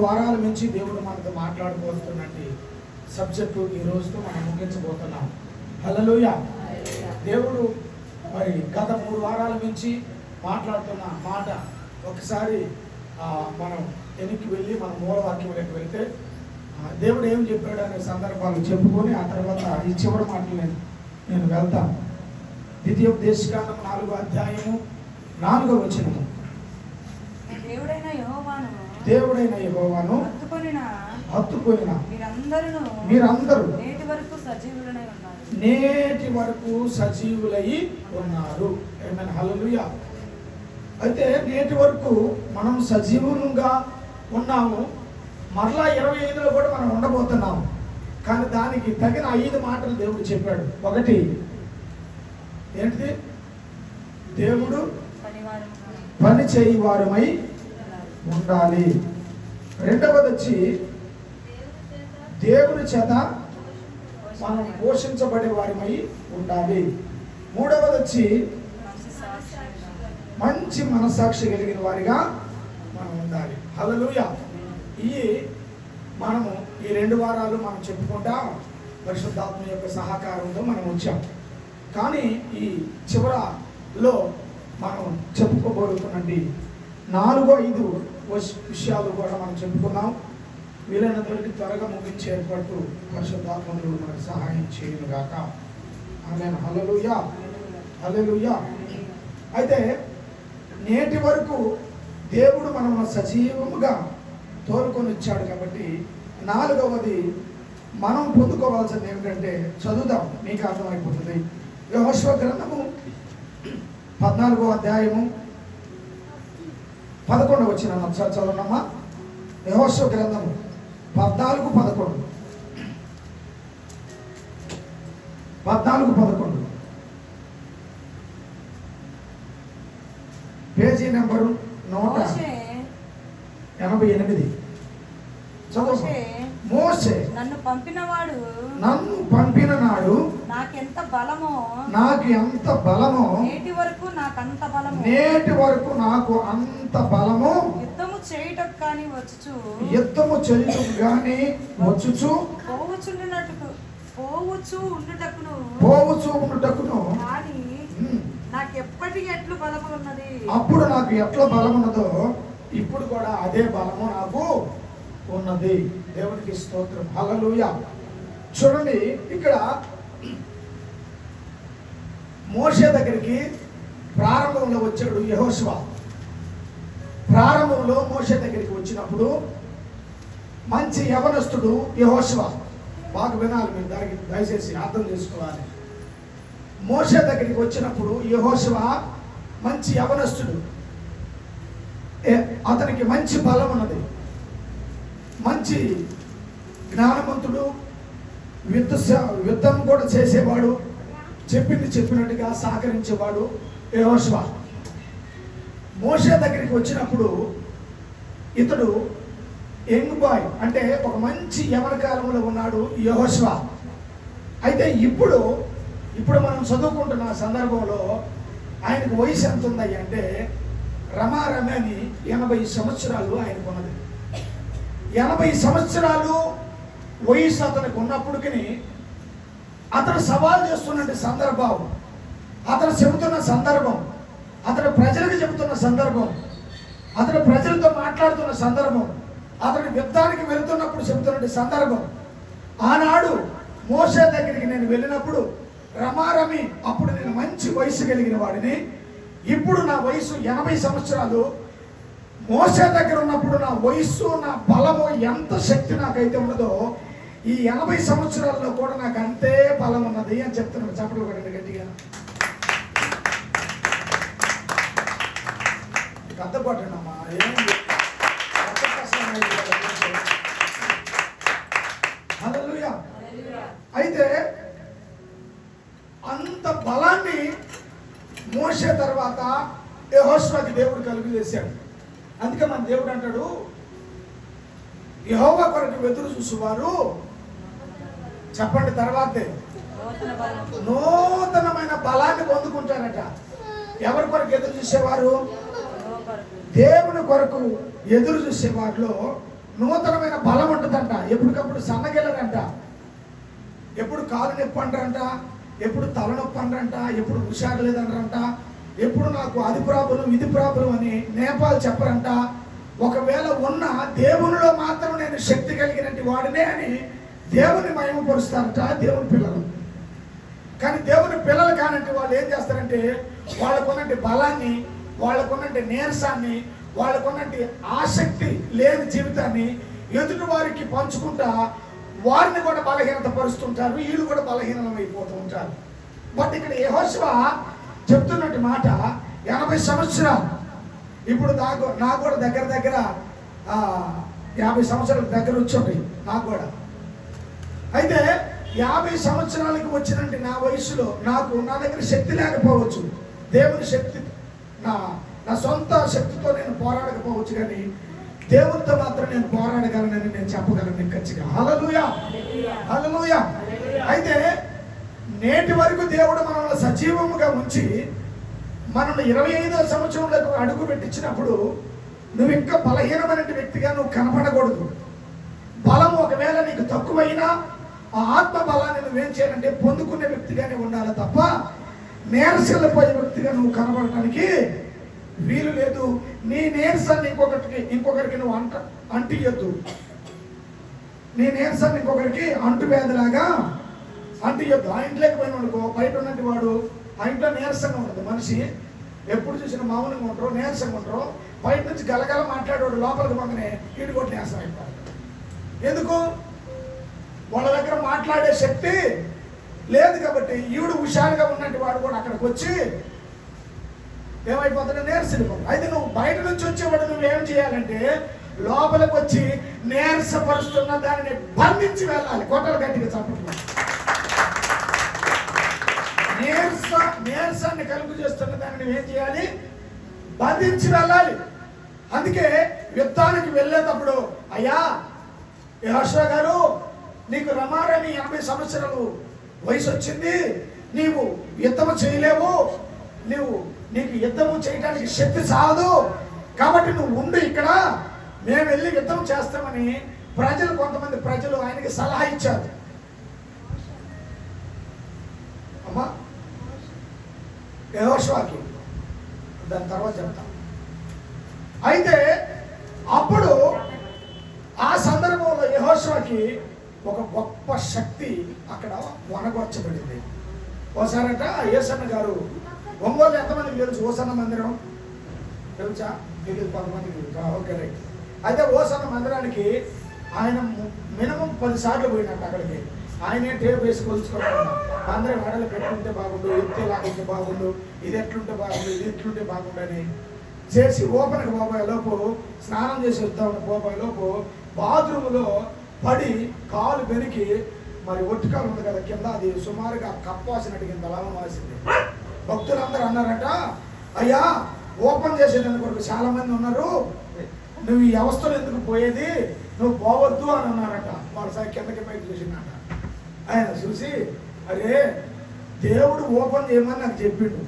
వారాల నుంచి దేవుడు మనతో మాట్లాడుకోస్తున్నట్టు సబ్జెక్టు ఈ రోజుతో మనం ముగించబోతున్నాం. హల్లెలూయా. దేవుడు మరి గత 3 వారాల నుంచి మాట్లాడుతున్న మాట ఒకసారి మనం వెనక్కి వెళ్ళి మన మూలవాక్యంలోకి వెళ్తే దేవుడు ఏం చెప్పాడు అనే సందర్భాలు చెప్పుకొని ఆ తర్వాత ఈ చివరి మాటలు నేను వెళ్తాను. ద్వితీయోపదేశకాండం 4వ అధ్యాయము 4వ వచనము. దేవుడైన యెహోవాను హత్తుకొనిన మీరందరూ నేటి వరకు సజీవులై ఉన్నారు. ఆమేన్. హల్లెలూయా. అయితే నేటి వరకు మనం సజీవులుగా ఉన్నాము. మరలా 25లో కూడా మనం ఉండబోతున్నాము. కానీ దానికి తగిన 5 మాటలు దేవుడు చెప్పాడు. ఒకటి ఏంటిది? దేవుడు పని చేయి వారమై ఉండాలి. రెండవది వచ్చి దేవుని చేత మనం పోషించబడే వారమై ఉండాలి. మూడవది వచ్చి మంచి మనస్సాక్షి కలిగిన వారిగా మనం ఉండాలి. హల్లెలూయా. ఈ మనము ఈ 2 వారాలు మనం చెప్పుకుంటా పరిశుద్ధాత్మ యొక్క సహకారంతో మనం వచ్చాం. కానీ ఈ చివరలో మనం చెప్పుకోబోతున్నది 4-5 విషయాలు కూడా మనం చెప్పుకున్నాం. వీలైనంతవరకు త్వరగా ముగించే ఏర్పాటు పరిశుద్ధాత్మను మనకు సహాయం చేయను గాక. ఆమేన్. హల్లెలూయా. హల్లెలూయా. అయితే నేటి వరకు దేవుడు మనల్ని సజీవముగా తోలుకొని వచ్చాడు. కాబట్టి 4వది మనం పొందుకోవాల్సింది ఏమిటంటే, చదువుదాం, మీకు అర్థమైపోతుంది. యెహోషువ గ్రంథము 14వ అధ్యాయము 11వ వచనం ఒకసారి చదవనమ్మా. యెహోషువ గ్రంథము 14:11 పేజీ నెంబరు 188. మోషే నన్ను పంపిన నాడు నాకెంత బలమో నేటి వరకు నాకు అంత బలము యుద్ధము చేయుటకు గాని వచ్చుచు పోవచ్చు ఉండుటకును నాకు ఎప్పటికీ ఎట్లు బలము ఉన్నది. అప్పుడు నాకు ఎట్లా బలం ఉన్నదో ఇప్పుడు కూడా అదే బలము నాకు ఉన్నది. దేవునికి స్తోత్రం. హల్లెలూయా. చూడండి, ఇక్కడ మోషే దగ్గరికి ప్రారంభంలో వచ్చాడు యెహోషువ. ప్రారంభంలో మోషే దగ్గరికి వచ్చినప్పుడు మంచి యవనస్తుడు యెహోషువ. బాగా వినాలి, మీరు దానికి దయచేసి అర్థం చేసుకోవాలి. మోషే దగ్గరికి వచ్చినప్పుడు యెహోషువ మంచి యవనస్తుడు. అతనికి మంచి బలం ఉన్నది, మంచి జ్ఞానవంతుడు, యుద్ధం కూడా చేసేవాడు, చెప్పింది చెప్పినట్టుగా సహకరించేవాడు యెహోషువ. మోషే దగ్గరికి వచ్చినప్పుడు ఇతడు యంగ్ బాయ్, అంటే ఒక మంచి యవన కాలంలో ఉన్నాడు యెహోషువ. అయితే ఇప్పుడు మనం చదువుకుంటున్న సందర్భంలో ఆయనకు వయసు ఎంత ఉంది అంటే రమారమి అని 80 సంవత్సరాలు ఆయనకు ఉన్నది. 80 సంవత్సరాలు వయసు అతనికి ఉన్నప్పటికీ అతను సవాల్ చేస్తున్న సందర్భం, అతను చెబుతున్న సందర్భం, అతను ప్రజలకు చెబుతున్న సందర్భం, అతను ప్రజలతో మాట్లాడుతున్న సందర్భం, అతను యుద్ధానికి వెళుతున్నప్పుడు చెబుతున్న సందర్భం. ఆనాడు మోషే దగ్గరికి నేను వెళ్ళినప్పుడు రమారమి, అప్పుడు నేను మంచి వయసు కలిగిన వాడిని. ఇప్పుడు నా వయసు 80 సంవత్సరాలు. మోషే దగ్గర ఉన్నప్పుడు నా వయస్సు, నా బలము, ఎంత శక్తి నాకైతే ఉన్నదో ఈ 80 సంవత్సరాల్లో కూడా నాకు అంతే బలం ఉన్నది అని చెప్తున్నాను. చెప్పడం కదండి గట్టిగా. అర్థపట్టండమ్మా. హల్లెలూయా. అయితే అంత బలాన్ని మోషే తర్వాత యెహోషువకి దేవుడు కలుగు చేశాడు. అందుకే మన దేవుడు అంటాడు, యెహోవా కొరకు ఎదురు చూసేవారు చెప్పండి తర్వాతే నూతనమైన బలాన్ని పొందుకుంటారట. ఎవరి కొరకు ఎదురు చూసేవారు? దేవుని కొరకు ఎదురు చూసే వారిలో నూతనమైన బలం ఉంటుందంట. ఎప్పటికప్పుడు సన్నగిల్లరంట, ఎప్పుడు కాలు నొప్పి అంటారంట, ఎప్పుడు తలనొప్పి అంటారంట, ఎప్పుడు హుషారు లేదంటారంట, ఎప్పుడు నాకు అది ప్రాబ్లం ఇది ప్రాబ్లం అని నేపాలు చెప్పరంట. ఒకవేళ ఉన్న దేవునిలో మాత్రం నేను శక్తి కలిగినట్టు వాడినే అని దేవుని మహిమపరుస్తారట దేవుని పిల్లలు. కానీ దేవుని పిల్లలు కానంటే వాళ్ళు ఏం చేస్తారంటే వాళ్ళకున్నటి బలాన్ని, వాళ్ళకున్నటి నీరసాన్ని, వాళ్ళకున్నటి ఆసక్తి లేని జీవితాన్ని ఎదుటి వారికి పంచుకుంటా వారిని కూడా బలహీనత పరుస్తుంటారు, వీళ్ళు కూడా బలహీనం అయిపోతూ ఉంటారు. బట్ ఇక్కడ యెహోషువ చెప్తున్నట్టు మాట 80 సంవత్సరాలు. ఇప్పుడు నాకు కూడా దగ్గర 50 సంవత్సరాల దగ్గర వచ్చి నాకు కూడా. అయితే 50 సంవత్సరాలకు వచ్చినట్టు నా వయసులో నా దగ్గర శక్తి లేకపోవచ్చు, దేవుని శక్తి నా సొంత శక్తితో నేను పోరాడకపోవచ్చు, కానీ దేవునితో మాత్రం నేను పోరాడగలనని నేను చెప్పగలను ఖచ్చితంగా. హల్లెలూయా, హల్లెలూయా. అయితే నేటి వరకు దేవుడు మనల్ని సజీవముగా ఉంచి మనల్ని 25వ సంవత్సరంలో అడుగు పెట్టించినప్పుడు నువ్వు ఇంకా బలహీనమైన వ్యక్తిగా నువ్వు కనపడకూడదు. బలం ఒకవేళ నీకు తక్కువైనా ఆ ఆత్మ బలాన్ని నువ్వేం చేయాలంటే పొందుకునే వ్యక్తిగానే ఉండాలి తప్ప నీరసపోయే వ్యక్తిగా నువ్వు కనబడటానికి వీలు లేదు. నీ నీరసాన్ని ఇంకొకరికి నువ్వు అంటియొద్దు. నీ నీరసాన్ని ఇంకొకరికి అంటువ్యాధిలాగా అంటియొద్దు. ఆ ఇంట్లోకి పోయిన అనుకో, బయట ఉన్నట్టు వాడు ఆ ఇంట్లో నీరసంగా ఉంటుంది. మనిషి ఎప్పుడు చూసినా మౌనంగా ఉంటారు, నీరసంగా ఉంటారు. బయట నుంచి గలగల మాట్లాడేవాడు లోపలికి పంగనే ఈడు కూడా నీరసం అయిపోతాడు. ఎందుకు? వాళ్ళ దగ్గర మాట్లాడే శక్తి లేదు కాబట్టి ఈవిడు హుషారుగా ఉన్నట్టు వాడు కూడా అక్కడికి వచ్చి ఏమైపోతాడు, నీరసడిపోతాడు. అయితే నువ్వు బయట నుంచి వచ్చేవాడు నువ్వేం చేయాలంటే లోపలికి వచ్చి నీరసపరుస్తున్న దానిని బంధించి వెళ్ళాలి. కొట్టలు గట్టిగా చప్పట్లు. నీరసాన్ని కలుగు చేస్తున్న దాన్ని ఏం చేయాలి? బంధించి వెళ్ళాలి. అందుకే యుద్ధానికి వెళ్ళేటప్పుడు అయ్యా యెహోషువ గారు, నీకు రమారని 80 సంవత్సరాలు వయసు వచ్చింది, నీవు యుద్ధము చేయలేవు, నీకు యుద్ధము చేయడానికి శక్తి చాలదు, కాబట్టి నువ్వు ఉండు ఇక్కడ, మేము వెళ్ళి యుద్ధం చేస్తామని కొంతమంది ప్రజలు ఆయనకి సలహా ఇచ్చారు. అమ్మా యెహోషువకి దాని తర్వాత చెప్తాం. అయితే అప్పుడు ఆ సందర్భంలో యెహోషువకి ఒక గొప్ప శక్తి అక్కడ వనగొచ్చబడింది. ఓసారట యేసన్న గారు ఒంగోలు ఎంతమందికి తెలుసు ఓసన్న మందిరం తెలుసా? మీకు కొంతమందికి తెలుసా? Okay right. అయితే ఓసన్న మందిరానికి ఆయన మినిమం 10 సార్లు పోయినట్టు అక్కడికి. ఆయనే టేప్ వేసి కొలుచుకోవడం, మందిరం మెడలు పెట్టుకుంటే బాగుండు, ఎత్తే లాగుంటే బాగుండు, ఇది ఎట్లుంటే బాగుండు, ఇది ఎట్లుంటే బాగుండు అని చేసి ఓపెన్కి పోబోయే లోపు, స్నానం చేసి వద్దామని పోబోయే లోపు బాత్రూములో పడి కాలు పెరికి, మరి ఒట్టికాలు ఉంది కదా కింద, అది సుమారుగా కప్పాసినట్టు కింద లాభం వాసింది. భక్తులందరూ అన్నారట, అయ్యా ఓపెన్ చేసేదాని కొరకు చాలా మంది ఉన్నారు, నువ్వు ఈ అవస్థలు ఎందుకు పోయేది, నువ్వు పోవద్దు అని అన్నారట. వాళ్ళ కిందకి పైకి చూసిందట. ఆయన చూసి, అరే దేవుడు ఓపెన్ చేయమని నాకు చెప్పిండు,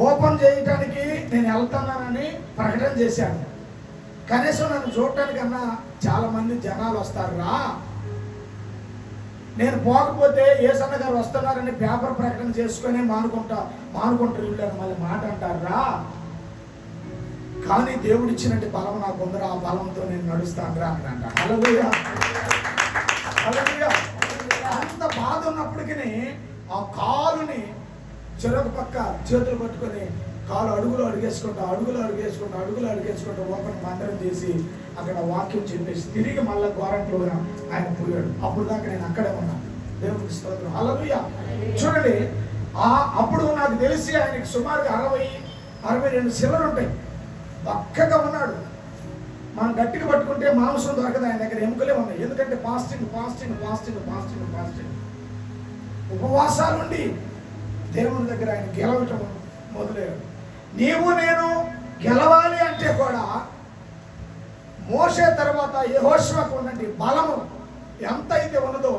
ఓపెన్ చేయటానికి నేను వెళ్తున్నానని ప్రకటన చేశాను, కనీసం నన్ను చూడటానికన్నా చాలా మంది జనాలు వస్తారా, నేను పోకపోతే యేసన్న గారు వస్తున్నారని పేపర్ ప్రకటన చేసుకొని మానుకుంటారు వీళ్ళని మళ్ళీ మాట అంటారా, కానీ దేవుడు ఇచ్చినట్టు బలం నాకు ఉందిరా, ఆ బలంతో నేను నడుస్తాను రా అని అంట. హల్లెలూయా, హల్లెలూయా. అంత బాధ ఉన్నప్పటికీ ఆ కాలుని చెరొక పక్క చేతులు పట్టుకొని కాలు అడుగులు అడుగేసుకుంటూ ఓపెన్ మందిరం చేసి అక్కడ వాక్యం చెప్పేసి తిరిగి మళ్ళీ గోరంట్లో ఆయన పోయాడు. అప్పుడు దాకా నేను అక్కడే ఉన్నాను. దేవుడికి స్తోత్రం. హల్లెలూయా. చూడండి, అప్పుడు నాకు తెలిసి ఆయనకి సుమారుగా 60-62 శిలలు ఉంటాయి. పక్కగా ఉన్నాడు. మనం గట్టిగా పట్టుకుంటే మాంసం దొరకదు, ఆయన దగ్గర ఎముకలే ఉన్నాయి. ఎందుకంటే ఫాస్టింగ్ ఉపవాసాలు ఉండి దేవుని దగ్గర ఆయన గెలవటం మొదలయ్యాడు. నీవు నేను గెలవాలి అంటే కూడా మోషే తర్వాత యెహోషువకు ఉన్నటువంటి బలము ఎంత అయితే ఉన్నదో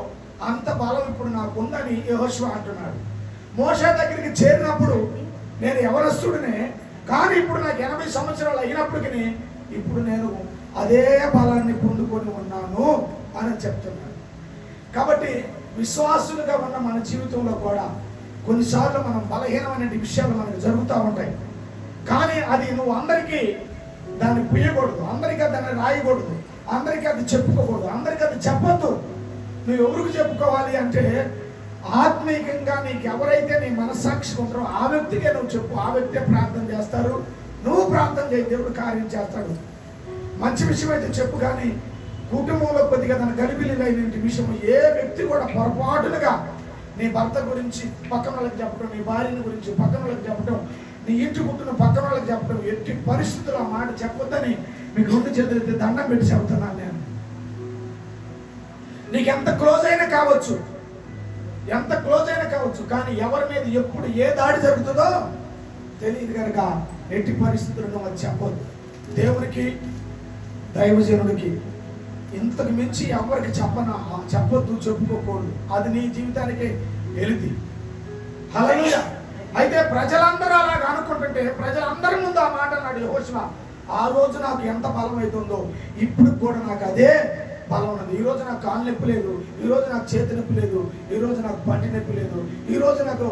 అంత బలం ఇప్పుడు నాకు ఉందని యెహోషువ అంటున్నాడు. మోషే దగ్గరికి చేరినప్పుడు నేను యవనస్తుడినే, కానీ ఇప్పుడు నాకు 80 సంవత్సరాలు అయినప్పటికీ ఇప్పుడు నేను అదే బలాన్ని పొందుకొని ఉన్నాను అని చెప్తున్నాను. కాబట్టి విశ్వాసులుగా ఉన్న మన జీవితంలో కూడా కొన్నిసార్లు మనం బలహీనమైన విషయాలు మనకు జరుగుతూ ఉంటాయి. కానీ అది నువ్వు అందరికీ దాన్ని పుయ్యకూడదు, అందరికీ దాన్ని రాయకూడదు, అందరికీ అది చెప్పుకోకూడదు, అందరికీ అది చెప్పొద్దు. నువ్వు ఎవరికి చెప్పుకోవాలి అంటే ఆత్మీయంగా నీకు ఎవరైతే నీ మనస్సాక్షి ఉంటారో ఆ వ్యక్తికే నువ్వు చెప్పు. ఆ వ్యక్తే ప్రార్థన చేస్తారు, నువ్వు ప్రార్థన చేయి, దేవుడు కార్యం చేస్తాడు. మంచి విషయం అయితే చెప్పు, కానీ కుటుంబంలో కొద్దిగా తన గలిబిలిలైన విషయం ఏ వ్యక్తి కూడా పొరపాటులుగా నీ భర్త గురించి పక్కన వాళ్ళకి చెప్పడం, నీ భార్యని గురించి పక్కన వాళ్ళకి చెప్పడం, నీ ఇంటి కుట్టును పక్కన వాళ్ళకి చెప్పడం, ఎట్టి పరిస్థితుల్లో ఆ మాట చెప్పొద్దని మీకు 2 చేతులైతే దండం పెట్టి చెబుతున్నాను నేను. నీకు ఎంత క్లోజ్ అయినా కావచ్చు, ఎంత క్లోజ్ అయినా కావచ్చు, కానీ ఎవరి మీద ఎప్పుడు ఏ దాడి జరుగుతుందో తెలియదు కనుక ఎట్టి పరిస్థితుల్లో అది చెప్పొద్దు. దేవునికి దైవజనుడికి ఇంతకు మించి ఎవరికి చెప్పొద్దు, చెప్పుకోకూడదు. అది నీ జీవితానికి వెలితి. హల్లెలూయా. అయితే ప్రజలందరూ అలాగ అనుకుంటుంటే ప్రజలందరి ముందు ఆ మాట అన్నాడు యెహోషువ. ఆ రోజు నాకు ఎంత బలం అవుతుందో ఇప్పుడు కూడా నాకు అదే బలం ఉన్నది. ఈ రోజు నాకు కాళ్ళు నొప్పి లేదు, ఈ రోజు నాకు చేతి నొప్పి లేదు, ఈ రోజు నాకు పంటి నొప్పి లేదు, ఈ రోజు నాకు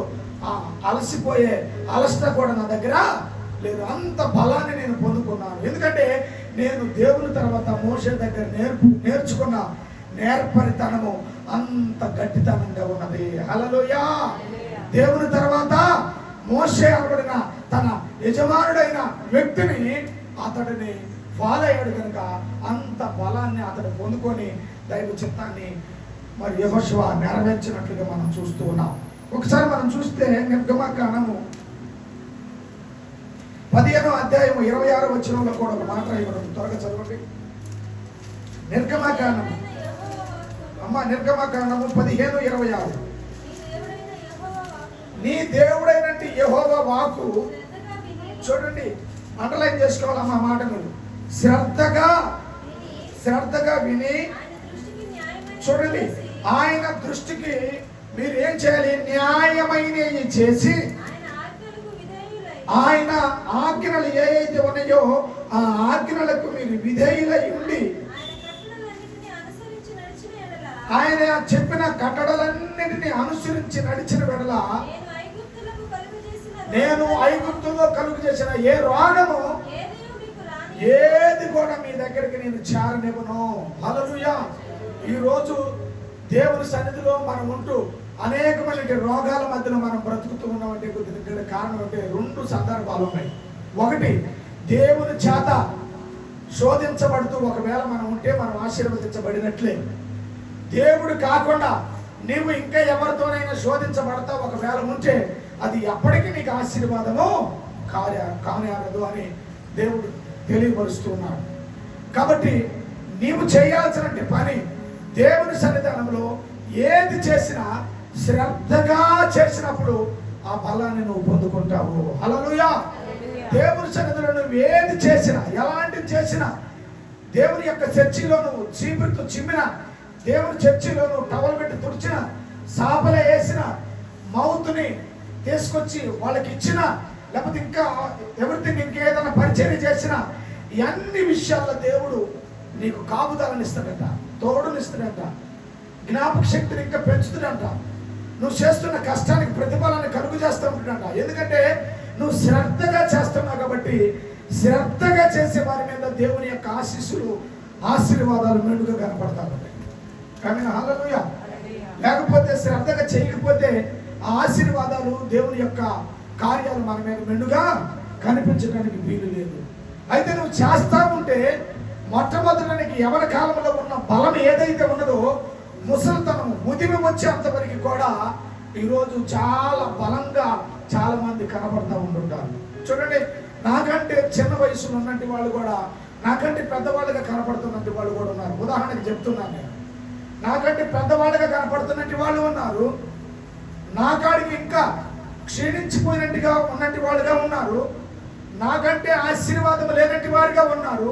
అలసిపోయే అలసట కూడా నా దగ్గర లేదు. అంత బలాన్ని నేను పొందుకున్నాను. ఎందుకంటే నేను దేవుని తర్వాత మోషే దగ్గర నేర్చుకున్న నేర్పరితనము అంత గట్టితనంగా ఉన్నది. హల్లెలూయా. దేవుని తర్వాత మోషే అనబడిన తన యజమానుడైన వ్యక్తిని అతడిని ఫాలో అయ్యాడు కనుక అంత బలాన్ని అతడు పొందుకొని దైవ చిత్తాన్ని మరి యెహోషువ నెరవేర్చినట్లుగా మనం చూస్తూ ఉన్నాం. ఒకసారి మనం చూస్తే నిర్గమకాండము 15వ అధ్యాయం 26వ వచనంలో కూడా ఒక మాట ఇవ్వడం త్వరగా చదవండి. నిర్గమకాండము 15:26. నీ దేవుడైనట్టి యెహోవా వాక్కు, చూడండి అండర్లైన్ చేసుకోవాలమ్మా మాట మీరు, శ్రద్ధగా విని చూడండి. ఆయన దృష్టికి మీరు ఏం చేయాలి? న్యాయమైనవి చేసి ఆయన ఆజ్ఞలు ఏవైతే ఉన్నాయో ఆ ఆజ్ఞలకు మీరు విధేయులై ఉండి ఆయన చెప్పిన కట్టడలన్నిటిని అనుసరించి నడిచిన వెడల నేను ఐగుప్తులో కలుగు చేసిన ఏ రోగము ఏది కూడా మీ దగ్గరికి నేను చేరనివ్వను. హల్లెలూయా. ఈరోజు దేవుని సన్నిధిలో మనం ఉంటూ అనేకమైన రోగాల మధ్యలో మనం బ్రతుకుతూ ఉన్నామంటే కొద్దిగా కారణం అంటే 2 సందర్భాలు ఉన్నాయి. ఒకటి, దేవుని చేత శోధించబడుతూ ఒకవేళ మనం ఉంటే మనం ఆశీర్వదించబడినట్లే. దేవుడు కాకుండా నీవు ఇంకా ఎవరితోనైనా శోధించబడతావు ఒకవేళ ఉంటే అది ఎప్పటికీ నీకు ఆశీర్వాదము కానేరదు అని దేవుడు తెలియపరుస్తున్నాడు. కాబట్టి నీవు చేయాల్సిన పని దేవుని సన్నిధానంలో ఏది చేసినా శ్రద్ధగా చేసినప్పుడు ఆ బలాన్ని నువ్వు పొందుకుంటావు. హల్లెలూయా. దేవుని సన్నిధిలో నువ్వు ఏది చేసినా, ఎలాంటిది చేసినా, దేవుని యొక్క చర్చిలో నువ్వు చీపురుతో చిమ్మిన, దేవుని చర్చిలో నువ్వు టవల్ పెట్టి తుడిచిన, సాపలే వేసిన, మౌత్ని తీసుకొచ్చి వాళ్ళకి ఇచ్చిన, లేకపోతే ఇంకా ఎవరిథింగ్ ఇంకేదైనా పరిచయం చేసిన, ఈ అన్ని విషయాల్లో దేవుడు నీకు కాపుదలను ఇస్తాడంట, తోడునిస్తాడంట, జ్ఞాపక శక్తిని ఇంకా పెంచుతాడంట, నువ్వు చేస్తున్న కష్టానికి ప్రతిఫలాన్ని కలుగు చేస్తూ ఉంటాడంట. ఎందుకంటే నువ్వు శ్రద్ధగా చేస్తున్నావు కాబట్టి శ్రద్ధగా చేసే వారి మీద దేవుని యొక్క ఆశీర్వాదాలు మెండుగా కనపడతాయి. కానీ హల్లెలూయా. లేకపోతే శ్రద్ధగా చేయకపోతే ఆ ఆశీర్వాదాలు దేవుని యొక్క కార్యాలు మన మీద మెండుగా కనిపించడానికి వీలు లేదు. అయితే నువ్వు చేస్తా ఉంటే మొట్టమొదటి యవన కాలంలో ఉన్న బలం ఏదైతే ఉన్నదో ముసలితనం ముదిమి వచ్చేంతవరకు కూడా ఈరోజు చాలా బలంగా చాలా మంది కనబడతా ఉంటుంటారు. చూడండి, నాకంటే చిన్న వయసులో ఉన్నట్టు వాళ్ళు కూడా నాకంటే పెద్దవాళ్ళుగా కనపడుతున్నట్టు వాళ్ళు కూడా ఉన్నారు. ఉదాహరణకి చెప్తున్నాను నేను, నాకంటే పెద్దవాళ్ళుగా కనపడుతున్నట్టు వాళ్ళు ఉన్నారు, నాకాడికి ఇంకా క్షీణించిపోయినట్టుగా ఉన్నట్టు వాళ్ళుగా ఉన్నారు, నాకంటే ఆశీర్వాదం లేనట్టు వారిగా ఉన్నారు.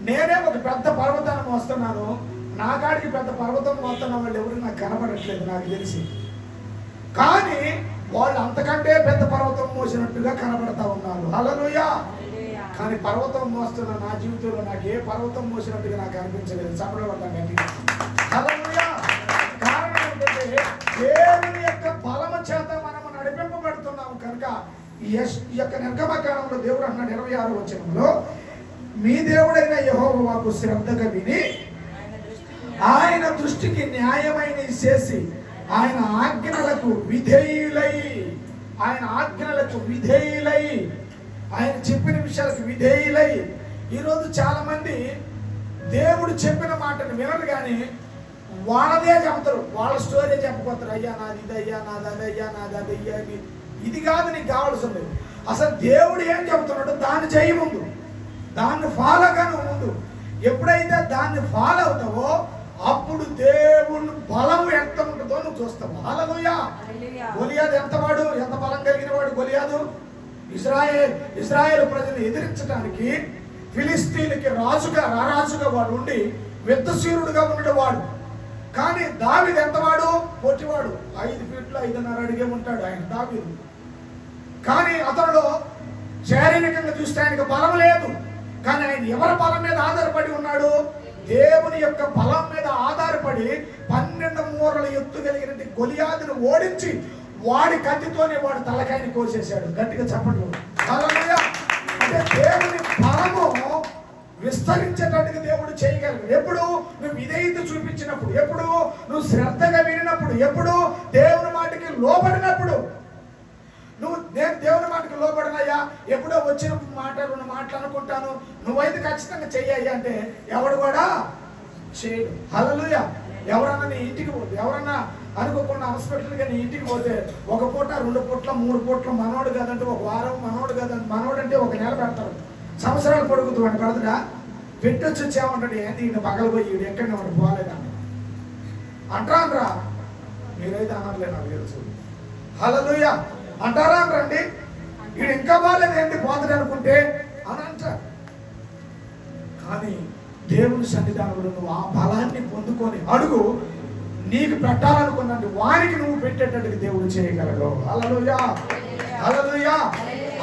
నేనే ఒక పెద్ద పర్వతాన్ని మోస్తున్నాను, నాకాడికి పెద్ద పర్వతం మోస్తున్న వాళ్ళు ఎవరు నాకు కనపడట్లేదు నాకు తెలిసి. కానీ వాళ్ళు అంతకంటే పెద్ద పర్వతం మోసినట్టుగా కనబడతా ఉన్నారు. హల్లెలూయా. కానీ పర్వతం మోస్తున్న నా జీవితంలో నాకు ఏ పర్వతం మోసినట్టుగా నాకు అనిపించలేదు. చప్పట్లు కొడతాను గట్టిగా. హల్లెలూయా. కారణం ఏంటంటే దేవుని యొక్క బలము చేత మనము నడిపింపబడుతున్నాము కనుక ఈ యొక్క నిర్గమకాండంలో దేవుడు అన్నాడు 26వ వచనంలో, మీ దేవుడైన యెహోవాకు శ్రద్ధగా విని ఆయన దృష్టికి న్యాయమైనది చేసి ఆయన ఆజ్ఞలకు విధేయులై ఆయన చెప్పిన విషయాలకు విధేయులై. ఈరోజు చాలా మంది దేవుడు చెప్పిన మాటను వినరు కానీ వాళ్ళదే చెప్తారు, వాళ్ళ స్టోరీ చెప్పబోతారు. అయ్యా నాది ఇది, అయ్యా నాది అది, అయ్యా నాది అది, అయ్యా ఇది కాదు నీకు కావాల్సింది. అసలు దేవుడు ఏం చెబుతున్నాడో దాన్ని చేయి ముందు, దాన్ని ఫాలో కాను ముందు. ఎప్పుడైతే దాన్ని ఫాలో అవుతావో అప్పుడు దేవుని బలం ఎంత ఉంటుందో నువ్వు చూస్తావు. హల్లెలూయా. గొలియాదు ఎంత బలం కలిగిన వాడు గొలియాదు. ఇశ్రాయేలు ప్రజలు ఎదిరించడానికి ఫిలిస్తీన్లకి రారాజుగా వాడు ఉండి యుద్ధశూరుడుగా ఉండడు వాడు. కానీ దావీదు ఎంతవాడు? పొట్టివాడు, 5 ఫీట్లు 5.5 అడుగే ఉంటాడు ఆయన దావీదు. కానీ అతనిలో శారీరకంగా చూస్తే ఆయనకు బలం లేదు. కానీ ఆయన ఎవరి బలం మీద ఆధారపడి ఉన్నాడు? దేవుని యొక్క బలం మీద ఆధారపడి 12 మూరల ఎత్తు కలిగిన గొలియాదును ఓడించి వాడి కత్తితోనే వాడు తలకాయని కోసేశాడు. గట్టిగా చెప్పండి. హల్లెలూయా. అంటే దేవుని బలము విస్తరించేటట్టుగా దేవుడు చేయగలడు. ఎప్పుడు నువ్వు విధేయత చూపించినప్పుడు, ఎప్పుడు నువ్వు శ్రద్ధగా వినినప్పుడు, ఎప్పుడు దేవుని మాటకి లోబడినప్పుడు. నేను దేవుని మాటకి లోబడినయ్యా, ఎప్పుడో వచ్చిన మాటలు అనుకుంటాను, నువ్వైతే ఖచ్చితంగా చెయ్యయ్యా అంటే ఎవడు కూడా చేయడు. హల్లెలూయా. ఎవరన్నా నీ ఇంటికి పోతే, ఎవరన్నా అనుకోకుండా హాస్పిటల్గా నీ ఇంటికి పోతే 1 పూట 2 పూట్ల 3 పూట్ల మనోడు కాదంటే 1 వారం, మనోడు కాదంటే మనోడంటే 1 నెల పెడతారు. సంవత్సరాలు పొడుగుతూ అని పెడతాడా? పెట్టొచ్చి వచ్చామంటాడు. ఏంటి ఈయన పగలపోయి ఈడు ఎక్కడనే వాడు పోలేదంట అంటారా? మీరైతే అనర్లేదు నాకు తెలుసు. హల్లెలూయా. అంటారా రండి, ఈడు ఇంకా బాగాలేదు ఏంటి పోతాడు అనుకుంటే అని అంటారు. కానీ దేవుని సన్నిధానంలో నువ్వు ఆ బలాన్ని పొందుకొని అడుగు. నీకు పెట్టాలనుకున్నట్టు వారికి నువ్వు పెట్టేటట్టుగా దేవుడు చేయగలడు. హల్లెలూయా. హల్లెలూయా.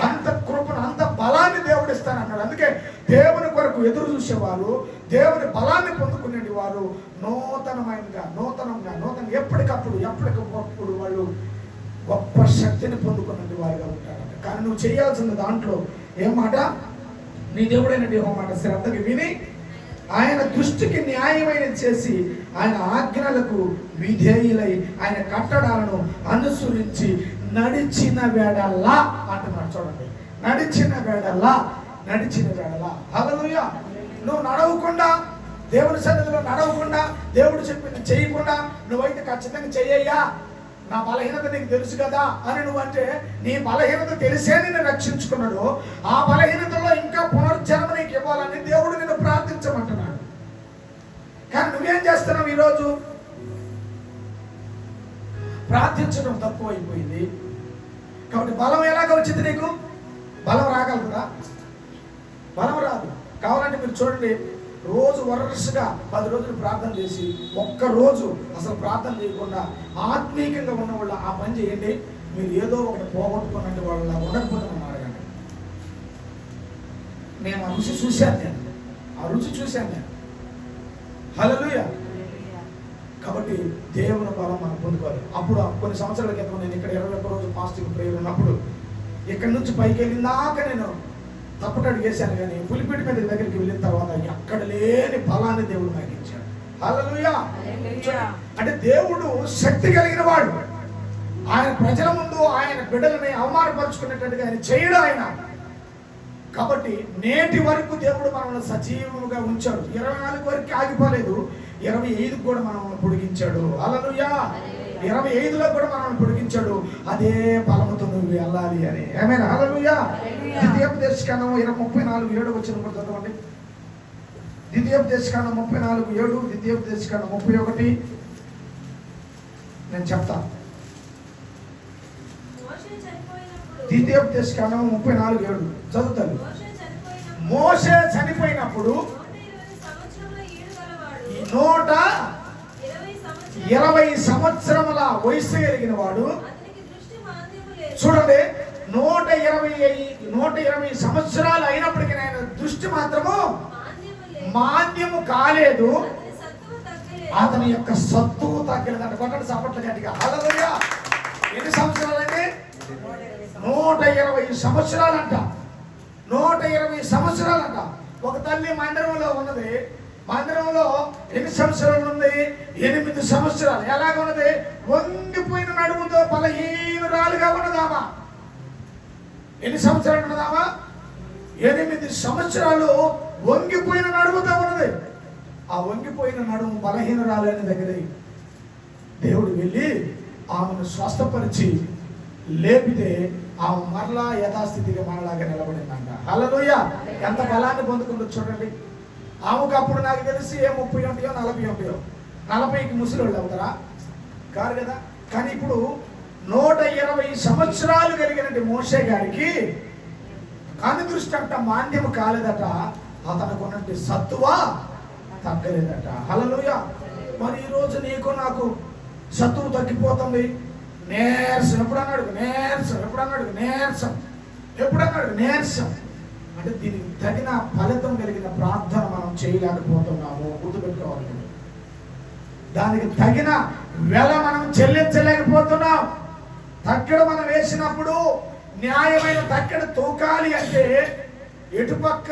అంత కృపను, అంత బలాన్ని దేవుడు ఇస్తానన్నాడు. అందుకే దేవుని కొరకు ఎదురు చూసేవారు, దేవుని బలాన్ని పొందుకునే వారు నూతనంగా ఎప్పటికప్పుడు వాళ్ళు గొప్ప శక్తిని పొందుకున్నది వారిగా ఉంటారంట. కానీ నువ్వు చేయాల్సిన దాంట్లో ఏమాట? నీ దేవుడైన యెహోవా మాట శ్రద్ధగా విని ఆయన దృష్టికి న్యాయమైనది చేసి ఆయన ఆజ్ఞలకు విధేయులై ఆయన కట్టడాలను అనుసరించి నడిచిన వేళలా అంటున్నాడు. చూడండి, నడిచిన వేళలా. హల్లెలూయా. నువ్వు నడవకుండా, దేవుని సన్నిధిలో నడవకుండా, దేవుడు చెప్పింది చేయకుండా నువ్వైతే ఖచ్చితంగా చెయ్యయ్యా, నా బలహీనత నీకు తెలుసు కదా అని నువ్వంటే, నీ బలహీనత తెలిసే నిన్ను రక్షించుకున్నాడు. ఆ బలహీనతలో ఇంకా పునర్జన్మ నీకు ఇవ్వాలని దేవుడు నిన్ను ప్రార్థించమంటున్నాడు. కానీ నువ్వేం చేస్తున్నావు? ఈరోజు ప్రార్థించడం తక్కువైపోయింది. కాబట్టి బలం ఎలాగ వచ్చింది? నీకు బలం రాగలదా? బలం రాదు. కావాలంటే మీరు చూడండి, రోజు వరుసగా 10 రోజులు ప్రార్థన చేసి ఒక్కరోజు అసలు ప్రార్థన చేయకుండా ఆత్మీయంగా ఉన్న వాళ్ళు ఆ పని చేయండి. మీరు ఏదో ఒకటి పోగొట్టుకున్నట్టు వాళ్ళు ఉండకపోతున్నాను అడగండి. నేను ఆ రుచి చూశాను నేను. హల్లెలూయా. కాబట్టి దేవుని బలం మనం పొందుకోవాలి. అప్పుడు కొన్ని సంవత్సరాల క్రితం నేను ఇక్కడ 21 రోజు ఫాస్టింగ్ ప్రేయర్ ఉన్నప్పుడు ఇక్కడి నుంచి పైకి వెళ్ళిందాక నేను తప్పటడుగు వేశాను. కానీ పులిపిటి మీద దగ్గరికి వెళ్ళిన తర్వాత ఎక్కడ లేని బలాన్ని దేవుడు నాకు ఇచ్చాడు. హల్లెలూయా. అంటే దేవుడు శక్తి కలిగిన వాడు. ఆయన ప్రజల ముందు ఆయన బిడ్డలని అవమానపరుచుకునేటట్టుగా ఆయన చేయడు ఆయన. కాబట్టి నేటి వరకు దేవుడు మనల్ని సజీవంగా ఉంచాడు. 24 వరకు ఆగిపోలేదు, 25 కూడా మనల్ని పొడిగించాడు. హల్లెలూయా. 25లో కూడా మనల్ని పొడిగించాడు. అదే బలముతో నువ్వు వెళ్ళాలి అని. ఆమేన్. హల్లెలూయా. ద్వితీయోపదేశకాండం 34:7 వచ్చిన కూడా చదవండి. ద్వితీయోపదేశకాండం 34:7, ద్వితీయోపదేశకాండం 31 నేను చెప్తాను. ద్వితీయోపదేశకాండం 34:7 చదువుతాను. మోషే చనిపోయినప్పుడు 120 సంవత్సరముల వయసు కలిగిన వాడు. చూడండి, 120 సంవత్సరాలు అయినప్పటికీ ఆయన దృష్టి మాత్రము మాన్యము కాలేదు, అతని యొక్క సత్తువు తగ్గలేదంట. కొట్టండి చప్పట్లు గట్టిగా. హల్లెలూయా. ఎన్ని సంవత్సరాలండి? 120 సంవత్సరాలంట. 120 సంవత్సరాలంట. ఒక తల్లి మందిరంలో ఉన్నది. మందిరంలో ఎన్ని సంవత్సరాలు ఉంది? 8 సంవత్సరాలు. ఎలాగ ఉన్నది? వంగిపోయిన నడుముతో బలహీనురాలుగా ఉన్నదామా. ఎన్ని సంవత్సరాలు ఉన్నదామా? 8 సంవత్సరాలు వంగిపోయిన నడుముతో ఉన్నది. ఆ వంగిపోయిన నడుము బలహీనురాలైన దగ్గర దేవుడు వెళ్ళి ఆమెను స్వస్థపరిచి లేపితే ఆమె మరలా యథాస్థితిగా మనలాగా నిలబడిందంట. హల్లెలూయా. ఎంత బలాన్ని పొందుకుంటూ చూడండి. ఆమెకు అప్పుడు నాకు తెలిసి 30 ఉంటాయో 40 ఉంటాయో. 40కి ముసలోళ్ళు అవుతారా? కాదు కదా. కానీ ఇప్పుడు 120 సంవత్సరాలు కలిగినట్టు మోషే గారికి కను దృష్టి అంట మాంద్యము కాలేదట. అతనికి ఉన్నట్టు సత్తువా తగ్గలేదట. హల్లెలూయా. మరి ఈరోజు నీకు నాకు సత్తువు తగ్గిపోతుంది. నీరసం ఎప్పుడన్నాడు? నీరసం ఎప్పుడన్నాడు? నీరసం ఎప్పుడన్నాడు? నీరసం అంటే దీనికి తగిన ఫలితం కలిగిన ప్రార్థన మనం చేయలేకపోతున్నాము. గుర్తుపెట్టుకోవాలి. దానికి తగిన వెల మనం చెల్లించలేకపోతున్నాం. తక్కడ మనం వేసినప్పుడు న్యాయమైన తక్కడ తూకాలి అంటే ఎటుపక్క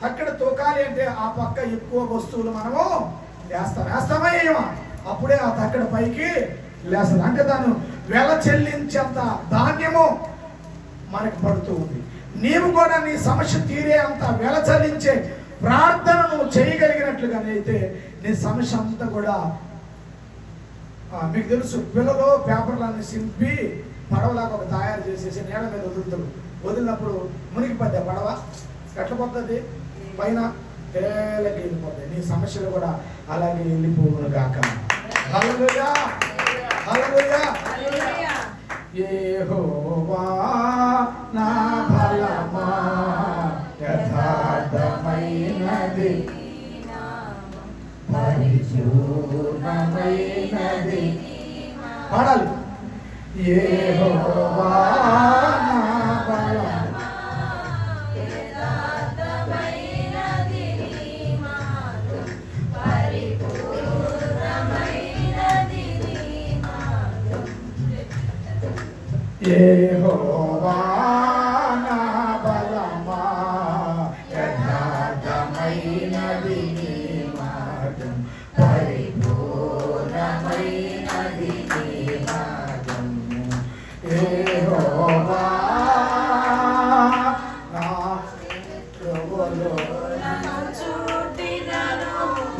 తక్కడ తూకాలి అంటే ఆ పక్క ఎక్కువ వస్తువులు మనము వేస్తామా ఏమా? అప్పుడే ఆ తక్కడ పైకి లేస్తుంది. అంటే దాన్ని వెల చెల్లించేంత ధాన్యము మనకు పడుతూ ఉంది. నీవు కూడా నీ సమస్య తీరే అంత వెల చెల్లించే ప్రార్థన నువ్వు చేయగలిగినట్లుగానే అయితే నీ సమస్య అంతా కూడా మీకు తెలుసు. పిల్లలు పేపర్లన్నీ సింపి పడవలాగా ఒక తయారు చేసేసి నేల మీద వదులుతారు. వదిలినప్పుడు మునిగిపోద్ది పడవ. ఎట్లా పోతుంది? పైన తేలకి వెళ్ళిపోతాయి. నీ సమస్యలు కూడా అలాగే వెళ్ళిపోవును గాక. హల్లెలూయా. హల్లెలూయా. యెహోవా నా బలమా యథార్థమైనది పరిపూర్ణమైనది. పాడాలి. యెహోవా నా బలమా యథార్థమైనది పరిపూర్ణమైనది. యెహోవా నా బలమా యథార్థమైనది నీ మార్గం పరిపూర్ణమైనది నీ మార్గం. యెహోవా నా ప్రభువులో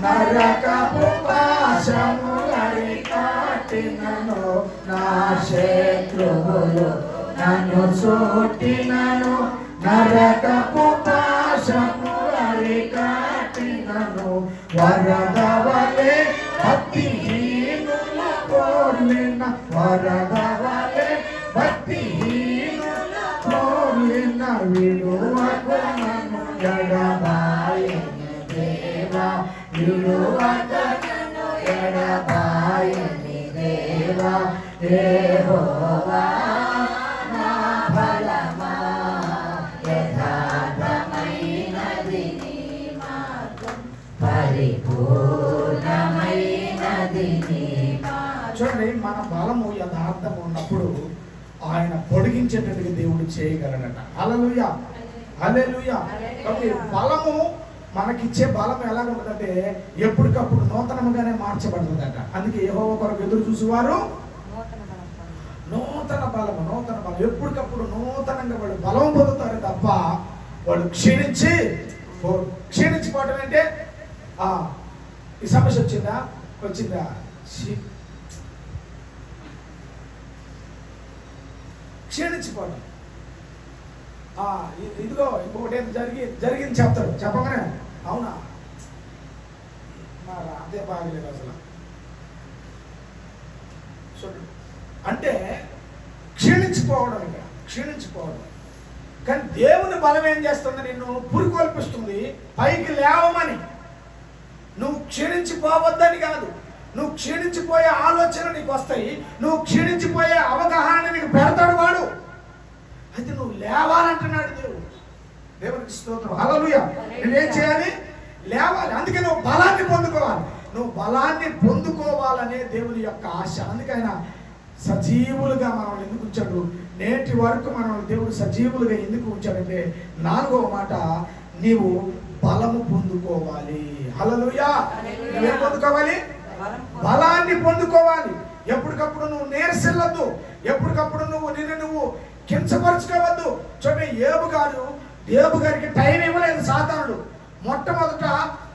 నరకపు పాశములై కాటినను నా శత్రువులు నన్ను చుట్టినను. నరకపు పాశములై కాటినను వరద వలె భక్తిహీనుల కోర్లిన వరద వలె భక్తిహీనుల కోర్లిన విడువకు నన్ను ఎడబాయని దేవా విడువకు నన్ను ఎడబాయని దేవా. యెహోవా నా బలమా యథార్థమైనది నీ మార్గం పరిపూర్ణమైనది నీ మార్గం. చూడండి, మన బలము యథార్థము ఉన్నప్పుడు ఆయన పొడిగించేటట్టుగా దేవుడు చేయగలడట. హల్లెలూయా. హల్లెలూయా. కాబట్టి బలము మనకిచ్చే బలం ఎలా ఉంటుందంటే ఎప్పటికప్పుడు నూతనముగానే మార్చబడుతుందట. అందుకే యెహోవా కొరకు ఎదురు చూసేవారు నూతన బలము ఎప్పటికప్పుడు నూతనంగా వాళ్ళు బలం పొందుతారు తప్ప వాళ్ళు క్షీణించిపోవడం అంటే ఈ సమస్య వచ్చిందా క్షీణించిపోవడం. ఇదిగో ఇంకొకటి ఏం జరిగింది చెప్తారు. చెప్పగానే అవునా మరి అదే బాగలేదు అసలు అంటే క్షీణించిపోవడం. ఇక్కడ క్షీణించిపోవడం. కానీ దేవుని బలం ఏం చేస్తుంది? నిన్ను పురికొల్పిస్తుంది పైకి లేవమని. నువ్వు క్షీణించిపోవద్దని కాదు. నువ్వు క్షీణించిపోయే ఆలోచనలు నీకు వస్తాయి. నువ్వు క్షీణించిపోయే అవగాహన నీకు పెడతాడు వాడు. అయితే నువ్వు లేవాలంటున్నాడు దేవుడు. దేవునికి స్తోత్రం. హల్లెలూయా. నువ్వేం చేయాలి? లేవాలి. అందుకే నువ్వు బలాన్ని పొందుకోవాలి. నువ్వు బలాన్ని పొందుకోవాలనే దేవుని యొక్క ఆశ. అందుకైనా సజీవులుగా మనల్ని ఎందుకు ఉంచాడు? నేటి వరకు మనల్ని దేవుడు సజీవులుగా ఎందుకు ఉంచాడంటే 4వ మాట, నీవు బలము పొందుకోవాలి. హల్లెలూయా. నువ్వేం పొందుకోవాలి? బలాన్ని పొందుకోవాలి. ఎప్పటికప్పుడు నువ్వు నీరసిల్లొద్దు. ఎప్పటికప్పుడు నువ్వు కించపరుచుకోవద్దు. చూడండి, ఏబు గారికి టైం ఇవ్వలేదు సాతానుడు. మొట్టమొదట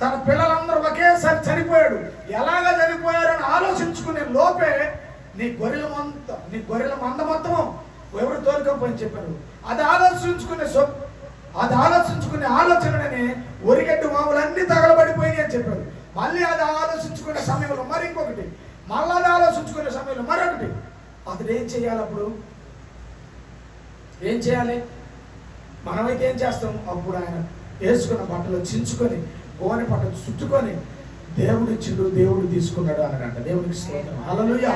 తన పిల్లలందరూ ఒకేసారి చనిపోయాడు. ఎలాగా చనిపోయారని ఆలోచించుకునే లోపే నీ గొర్రెల మంద మొత్తము ఎవరు తోలుకపోయి చెప్పారు. అది ఆలోచించుకునే ఆలోచననే ఒరిగడ్డు మామూలన్నీ తగలబడిపోయి అని చెప్పారు. మళ్ళీ అది ఆలోచించుకునే సమయంలో మరి ఇంకొకటి, మళ్ళీ అది ఆలోచించుకునే సమయంలో మరొకటి. అతడు ఏం చేయాలి? అప్పుడు ఏం చేయాలి? మనమైతే ఏం చేస్తాం? అప్పుడు ఆయన వేసుకున్న బట్టలు చించుకొని గోనె పట్టలు చుట్టుకొని దేవుడు ఇచ్చిండు, దేవుడు తీసుకున్నాడు అన్నాడంట. దేవుడికి స్తోత్రం. హల్లెలూయా.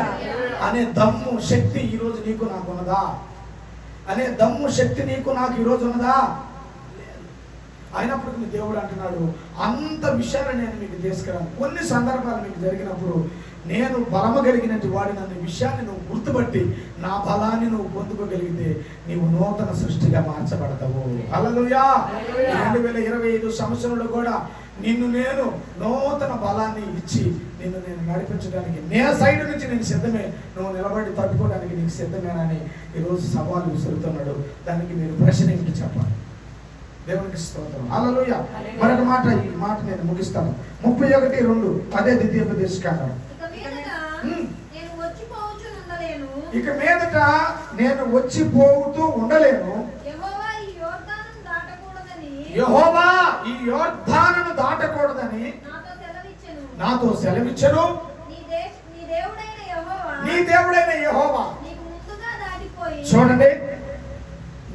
అనే దమ్ము శక్తి ఈరోజు నీకు నాకు ఉన్నదా? అనే దమ్ము శక్తి నీకు నాకు ఈరోజు ఉన్నదా? అయినప్పుడు మీ దేవుడు అంటున్నాడు, అంత విషయాలు నేను మీకు తీసుకురాను. కొన్ని సందర్భాలు మీకు జరిగినప్పుడు నేను బలము కలిగినట్టు వాడిన విషయాన్ని నువ్వు గుర్తుపట్టి నా బలాన్ని నువ్వు పొందుకోగలిగితే నీవు నూతన సృష్టిగా మార్చబడతావు. హల్లెలూయా. 2025 సంవత్సరంలో కూడా నేను నూతన బలాన్ని ఇచ్చి నేను నడిపించడానికి నే సైడ్ నుంచి నేను సిద్ధమే. నువ్వు నిలబడి తట్టుకోవడానికి నీకు సిద్ధమేనని ఈరోజు సవాలు విసురుతున్నాడు. దానికి మీరు ప్రశ్న ఏంటి చెప్పాలి? దేవునికి స్తోత్రం. హల్లెలూయా. మరొక మాట, ఈ మాట నేను ముగిస్తాను. 31:2 అదే ద్వితీయోపదేశకాండం. ఇక మీదట నేను వచ్చిపోతూ ఉండలేను. యెహోవా ఈ యోర్దానును దాటకూడదని నాతో సెలవిచ్చెను. నీ దేవుడైన యెహోవా, చూడండి,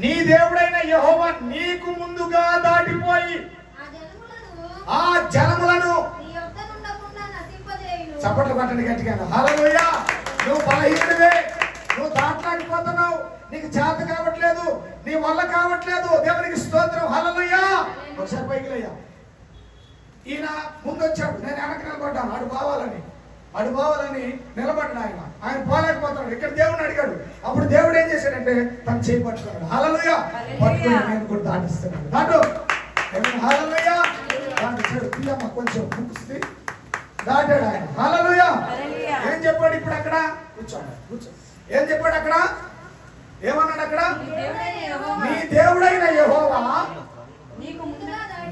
నీ దేవుడైన యెహోవా నీకు ముందుగా దాటిపోయి ఆ జనములను చప్పట్లు పట్టండి గట్టిగా. హల్లెలూయా. నువ్వు బలహీనుడివే, నువ్వు దాటలేకపోతున్నావు, నీకు చేత కావట్లేదు, నీ వల్ల కావట్లేదు. దేవునికి స్తోత్రం. హల్లెలూయా. ఒకసారి పైకి లేయ్యా. ఈయన ముందు వచ్చాడు, నేను వెనక్కి నిలబడ్డాను. అడు బావాలని నిలబడ్డాడు. ఆయన పోలేకపోతున్నాడు. ఇక్కడ దేవుడిని అడిగాడు. అప్పుడు దేవుడు ఏం చేశాడంటే తను చేయి పట్టుకున్నాడు. హల్లెలూయా. పట్టుకుని నేను కూడా దాటిస్తున్నాడు. దాటు. హల్లెలూయా. దాటిస్తాడు. పిల్లమ్మ కొంచెం ముగిస్తే దాటాడు ఆయన. హల్లెలూయా. ఏం చెప్పాడు ఇప్పుడు అక్కడ? కూర్చో. ఏం చెప్పాడు అక్కడ? ఏమన్నాడు అక్కడ? నీ దేవుడైన యెహోవా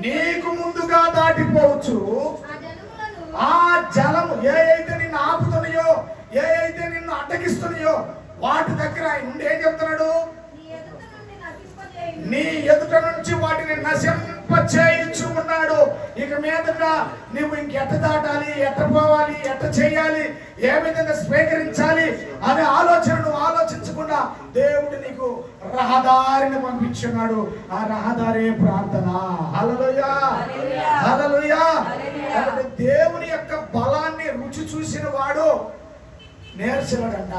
నీకు ముందుగా దాటిపోవచ్చు. ఆ జలము ఏ అయితే నిన్ను ఆపుతున్నాయో, ఏ అయితే నిన్ను అడ్డగిస్తున్నాయో వాటి దగ్గర ఆయన నుండి ఏం చెప్తున్నాడు? నీ ఎదుట నుంచి వాటిని నశింపచేయించు ఉన్నాడు. ఇక మీదట నువ్వు ఇంకెట్ట దాటాలి, ఎట్ట పోవాలి, ఎట్ట చేయాలి, ఏ విధంగా స్వీకరించాలి అనే ఆలోచన నువ్వు ఆలోచించకుండా దేవుడు నీకు రహదారిని పంపించున్నాడు. ఆ రహదారే ప్రార్థన. హల్లెలూయా. హల్లెలూయా. కాబట్టి దేవుని యొక్క బలాన్ని రుచి చూసిన వాడు నేర్చలడంట.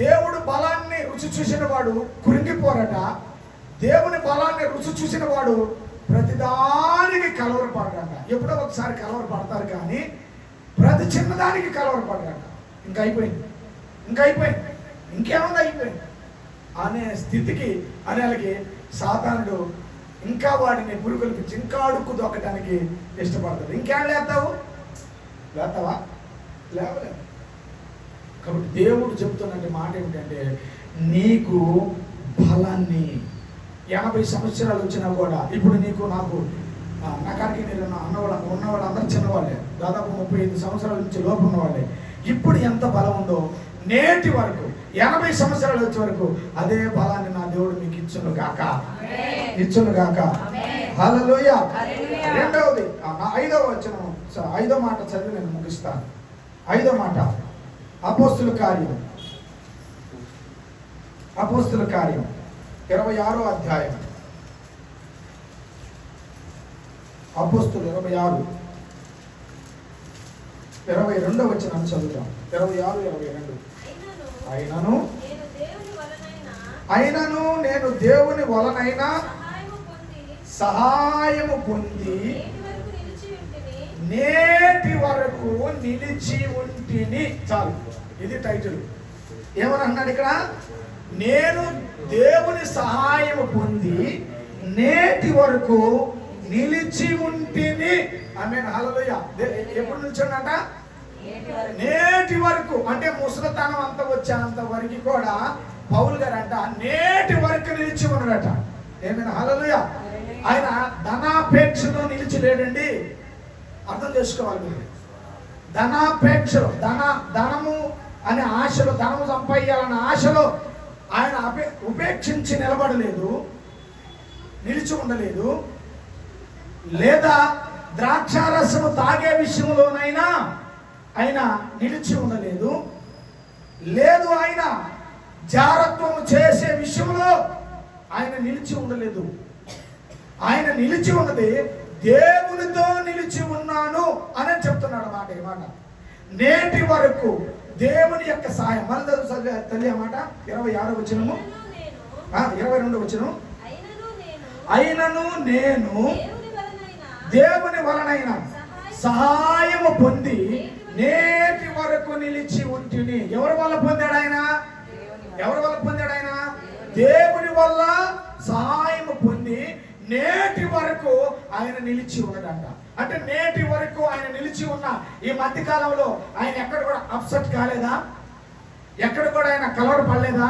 దేవుడు బలాన్ని రుచి చూసిన వాడు కురింగిపోరట. దేవుని బలాన్ని రుచి చూసిన వాడు ప్రతిదానికి కలవరపడరంట. ఎప్పుడో ఒకసారి కలవరపడతారు కానీ ప్రతి చిన్నదానికి కలవరపడరంట. ఇంకా అయిపోయింది, ఇంకేముంది, అయిపోయింది అనే స్థితికి అనేలకి సాతానుడు ఇంకా వాడిని పురుగొల్పించి ఇంకా అడుక్కు దొక్కడానికి ఇష్టపడతాడు. ఇంకేం లేస్తావా? లేవలేదు. కాబట్టి దేవుడు చెబుతున్న మాట ఏమిటంటే నీకు బలాన్ని 80 సంవత్సరాలు వచ్చినా కూడా ఇప్పుడు నీకు నాకు నాకానికి నేను ఉన్నవాళ్ళు అందరూ చిన్నవాళ్ళే. దాదాపు 35 సంవత్సరాల నుంచి లోపు ఉన్నవాళ్ళే. ఇప్పుడు ఎంత బలం ఉందో నేటి వరకు 80 సంవత్సరాలు వచ్చే వరకు అదే బలాన్ని నా దేవుడు మీకు ఇచ్చును గాక. హల్లెలూయా. రెండవది 5వ వచనం, 5వ మాట చదివి నేను ముగిస్తాను. 5వ మాట అపోస్తుల కార్యం 26వ అధ్యాయం. అపోస్తులు 26 22వ వచనాన్ని చదువుతాం. 26, 22. అయినను అయినను నేను దేవుని వలనైనా సహాయము పొంది నేటి వరకు నిలిచి ఉంటిని. చాలు, ఇది టైటిల్. ఏమని అన్నాడు ఇక్కడ? నేను దేవుని సహాయము పొంది నేటి వరకు నిలిచి ఉంటిని. ఆమేన్, హల్లెలూయా. ఎప్పుడు నిల్చున్నాట? నేటి వరకు. అంటే ముసలితనం అంత వచ్చేంత వరకు కూడా పౌలు గారు అంట నేటి వరకు నిలిచి ఉన్నాడట. ఏమైనా, హల్లెలూయా. ఆయన ధనాపేక్షలో నిలిచి లేడండి. అర్థం చేసుకోవాలి మీరు. ధనాపేక్షలో, ధనము అనే ఆశలో, ధనము సంపాదించాలన్న ఆశలో ఆయన ఉపేక్షించి నిలబడలేదు, నిలిచి ఉండలేదు. లేదా ద్రాక్షారసము తాగే విషయంలోనైనా ఆయన నిలిచి ఉండలేదు. లేదు, ఆయన జారత్వము చేసే విషయంలో ఆయన నిలిచి ఉండలేదు. ఆయన నిలిచి ఉన్నది దేవునితో నిలిచి ఉన్నాను అని చెప్తున్నాడు మాట. ఈ మాట నేటి వరకు దేవుని యొక్క సహాయం. మళ్ళీ తల్లి మాట 26వ వచనము, 22వ వచనం. అయినను నేను దేవుని వలనైన సహాయము పొంది నేటి వరకు నిలిచి ఉంటిని. ఎవరి వల్ల పొందాడు ఆయన? ఎవరి వల్ల పొందాడు ఆయన? దేవుని వల్ల సహాయము పొంది నేటి వరకు ఆయన నిలిచి ఉన్నాడంట. అంటే నేటి వరకు ఆయన నిలిచి ఉన్న ఈ మధ్య కాలంలో ఆయన ఎక్కడ కూడా అప్సెట్ కాలేదా? ఎక్కడ కూడా ఆయన కలవర పడలేదా?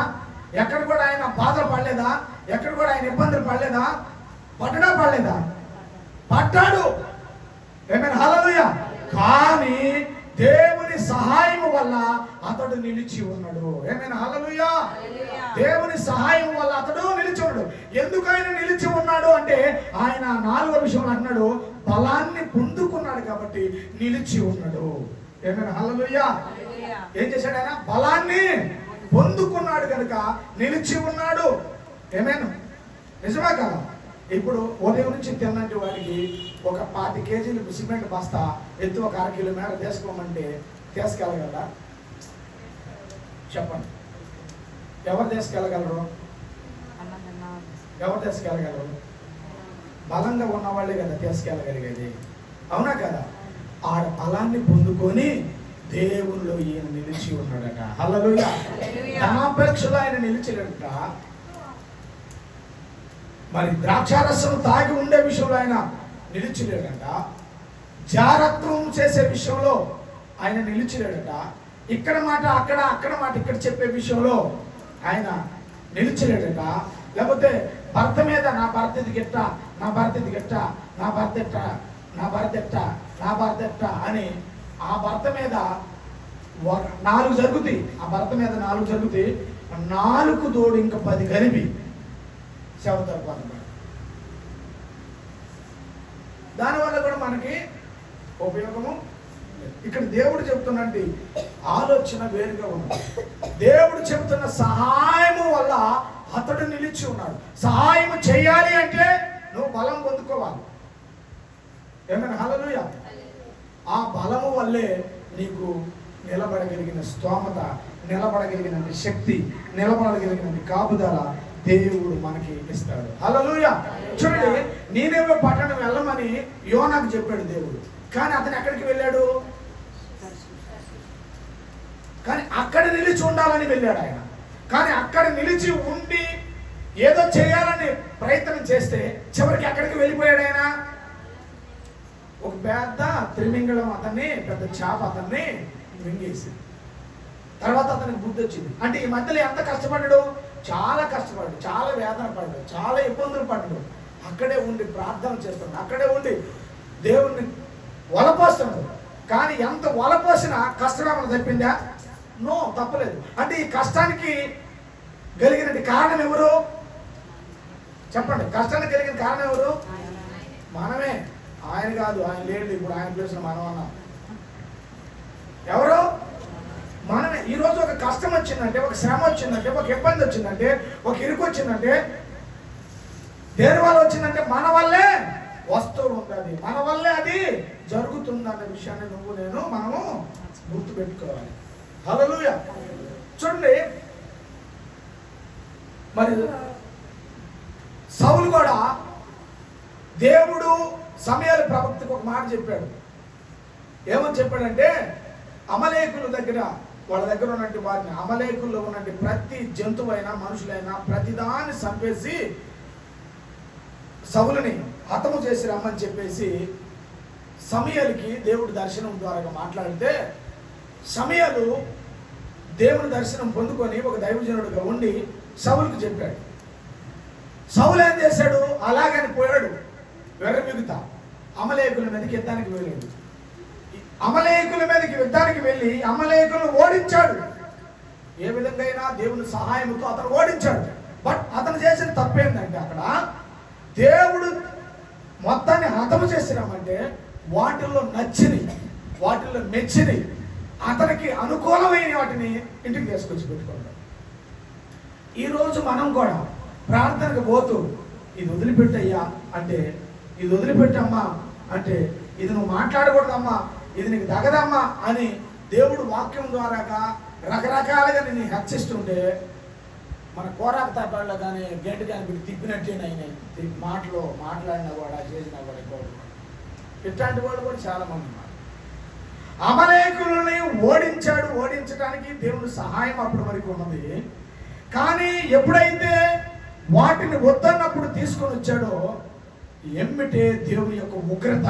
ఎక్కడ కూడా ఆయన బాధలు పడలేదా? ఎక్కడ కూడా ఆయన ఇబ్బందులు పడలేదా? పడలేదా? పడ్డాడు. ఏమైనా, హల్లెలూయా. కానీ దేవుని సహాయం వల్ల అతడు నిలిచి ఉన్నాడు. ఏమైనా, హల్లెలూయా. దేవుని సహాయం వల్ల అతడు నిలిచి ఉన్నాడు. ఎందుకు ఆయన నిలిచి ఉన్నాడు అంటే ఆయన 4వ విషయంలో అంటున్నాడు, బలాన్ని పొందుకున్నాడు కాబట్టి నిలిచి ఉన్నాడు. ఏమైనా, హల్లెలూయా. ఏం చేశాడు ఆయన? బలాన్ని పొందుకున్నాడు కనుక నిలిచి ఉన్నాడు. ఏమైనా, నిజమే కదా? ఇప్పుడు ఉదయం నుంచి తిన్నట్టు వాడికి ఒక 5 కేజీలు సిమెంట్ బస్తా ఎత్తు ఒక 1/2 కిలోమీటర్ తీసుకోమంటే తీసుకెళ్ళగలరా? చెప్పండి. ఎవరు తీసుకెళ్ళగలరు? ఎవరు తీసుకెళ్ళగలరు? బలంగా ఉన్నవాళ్ళే కదా తీసుకెళ్ళగలిగేది. అవునా కదా? ఆ బలాన్ని పొందుకొని దేవునిలో ఈయన నిలిచి ఉన్నాడట. హల్లెలూయా. ధనాపేక్షలో ఆయన నిలిచినట. మరి ద్రాక్షారసం తాగి ఉండే విషయంలో ఆయన నిలిచిలేడట. జారత్వం చేసే విషయంలో ఆయన నిలిచిలేడట. ఇక్కడ మాట అక్కడ, అక్కడ మాట ఇక్కడ చెప్పే విషయంలో ఆయన నిలిచిలేడట. లేకపోతే భర్త మీద నా భర్త ఇది గిట్ట, నా భర్త ఇది గిట్ట, నా భర్త ఎట్ట, నా భర్త ఎట్ట, నా భర్త ఎట్ట అని ఆ భర్త మీద 4 జరుగుతాయి. ఆ భర్త మీద 4 జరుగుతాయి. 4 తోడు ఇంకా 10 కలిపి చెబుతారు. దానివల్ల కూడా మనకి ఉపయోగము. ఇక్కడ దేవుడు చెప్తున్నట్టు ఆలోచన వేరుగా ఉంది. దేవుడు చెబుతున్న సహాయము వల్ల అతడు నిలిచి ఉన్నాడు. సహాయం చేయాలి అంటే నువ్వు బలం పొందుకోవాలి. ఏమైనా, హల్లెలూయా. ఆ బలము వల్లే నీకు నిలబడగలిగిన స్తోమత, నిలబడగలిగిన శక్తి, నిలబడగలిగిన కాపుదల దేవుడు మనకి ఇస్తాడు. హల్లెలూయా. చూడండి, నీనెవే పట్టణం వెళ్ళమని యోనాకు చెప్పాడు దేవుడు. కానీ అతను ఎక్కడికి వెళ్ళాడు? కానీ అక్కడ నిలిచి ఉండాలని వెళ్ళాడు ఆయన. కానీ అక్కడ నిలిచి ఉండి ఏదో చేయాలని ప్రయత్నం చేస్తే చివరికి ఎక్కడికి వెళ్ళిపోయాడు ఆయన? ఒక పెద్ద త్రిమింగళం అతన్ని, పెద్ద చేప అతన్ని మింగేసి తర్వాత అతనికి బుద్ధి వచ్చింది. అంటే ఈ మధ్యలో ఎంత కష్టపడ్డాడు? చాలా కష్టపడ్డాడు, చాలా వేదన పడ్డాడు, చాలా ఇబ్బందులు పడ్డాడు. అక్కడే ఉండి ప్రార్థన చేస్తున్నాడు, అక్కడే ఉండి దేవుణ్ణి వలపోస్తున్నాడు. కానీ ఎంత వలపోసినా కష్టం ఏమైనా తప్పిందా? నో, తప్పలేదు. అంటే ఈ కష్టానికి కలిగిన కారణం ఎవరు? చెప్పండి. కష్టానికి కలిగిన కారణం ఎవరు? మనమే. ఆయన కాదు, ఆయన లేడు. ఇప్పుడు ఆయన ప్లేస్లో మనం అన్నాం. ఎవరు? మనమే. ఈరోజు ఒక కష్టం వచ్చిందంటే, ఒక శ్రమ వచ్చిందంటే, ఒక ఇబ్బంది వచ్చిందంటే, ఒక ఇరుకు వచ్చిందంటే, దేని వల్ల వచ్చిందంటే మన వల్లే వస్తూ ఉంటుంది, మన వల్లే అది జరుగుతుంది అనే విషయాన్ని మనము గుర్తుపెట్టుకోవాలి. హల్లెలూయా. చూడండి, మరి సౌలు కూడా దేవుడు సమయాలు ప్రవక్తకు ఒక మాట చెప్పాడు. ఏమని చెప్పాడంటే, అమలేకుల దగ్గర వాళ్ళ దగ్గర ఉన్నట్టు వారిని, అమలేకుల్లో ఉన్నట్టు ప్రతి జంతువైనా మనుషులైనా ప్రతిదాన్ని చంపేసి సౌలుని హతము చేసి రమ్మని చెప్పేసి సమయాలకి దేవుడు దర్శనం ద్వారా మాట్లాడితే, సమయాలు దేవుని దర్శనం పొందుకొని ఒక దైవజనుడిగా ఉండి సౌలుకి చెప్పాడు. సౌలు ఏం చేశాడు? అలాగని పోయాడు వెర్రమిగుతా అమలేకుల మీదకి యుద్ధానికి వెళ్ళాడు. అమలేకుల మీదకి యుద్ధానికి వెళ్ళి అమలేకులను ఓడించాడు. ఏ విధంగా అయినా దేవుని సహాయంతో అతను ఓడించాడు. బట్ అతను చేసిన తప్పేందంటే, అక్కడ దేవుడు మొత్తాన్ని హతము చేసినామంటే వాటిల్లో నచ్చిని, వాటిల్లో మెచ్చిని, అతనికి అనుకూలమైన వాటిని ఇంటికి తీసుకొచ్చి పెట్టుకుంటాం. ఈరోజు మనం కూడా ప్రార్థనకు పోతూ, ఇది వదిలిపెట్టయ్యా అంటే, ఇది వదిలిపెట్టమ్మా అంటే, ఇది నువ్వు మాట్లాడకూడదమ్మా, ఇది నీకు తగదమ్మా అని దేవుడు వాక్యం ద్వారాగా రకరకాలుగా నేను హెచ్చరిస్తుంటే, మన కోరాకు తప్పాళ్ళలో కానీ గేటు కానీ మీరు తిప్పినట్టేనైనా మాటలో మాట్లాడిన వాడు, చేసిన వాడు, ఇట్లాంటి వాళ్ళు కూడా చాలామంది ఉన్నారు. అమలేకులని ఓడించాడు. ఓడించడానికి దేవుని సహాయం అప్పుడు వరకు ఉన్నది. కానీ ఎప్పుడైతే వాటిని వద్దన్నప్పుడు తీసుకొని వచ్చాడో, ఎమ్మిటే దేవుని యొక్క ఉగ్రత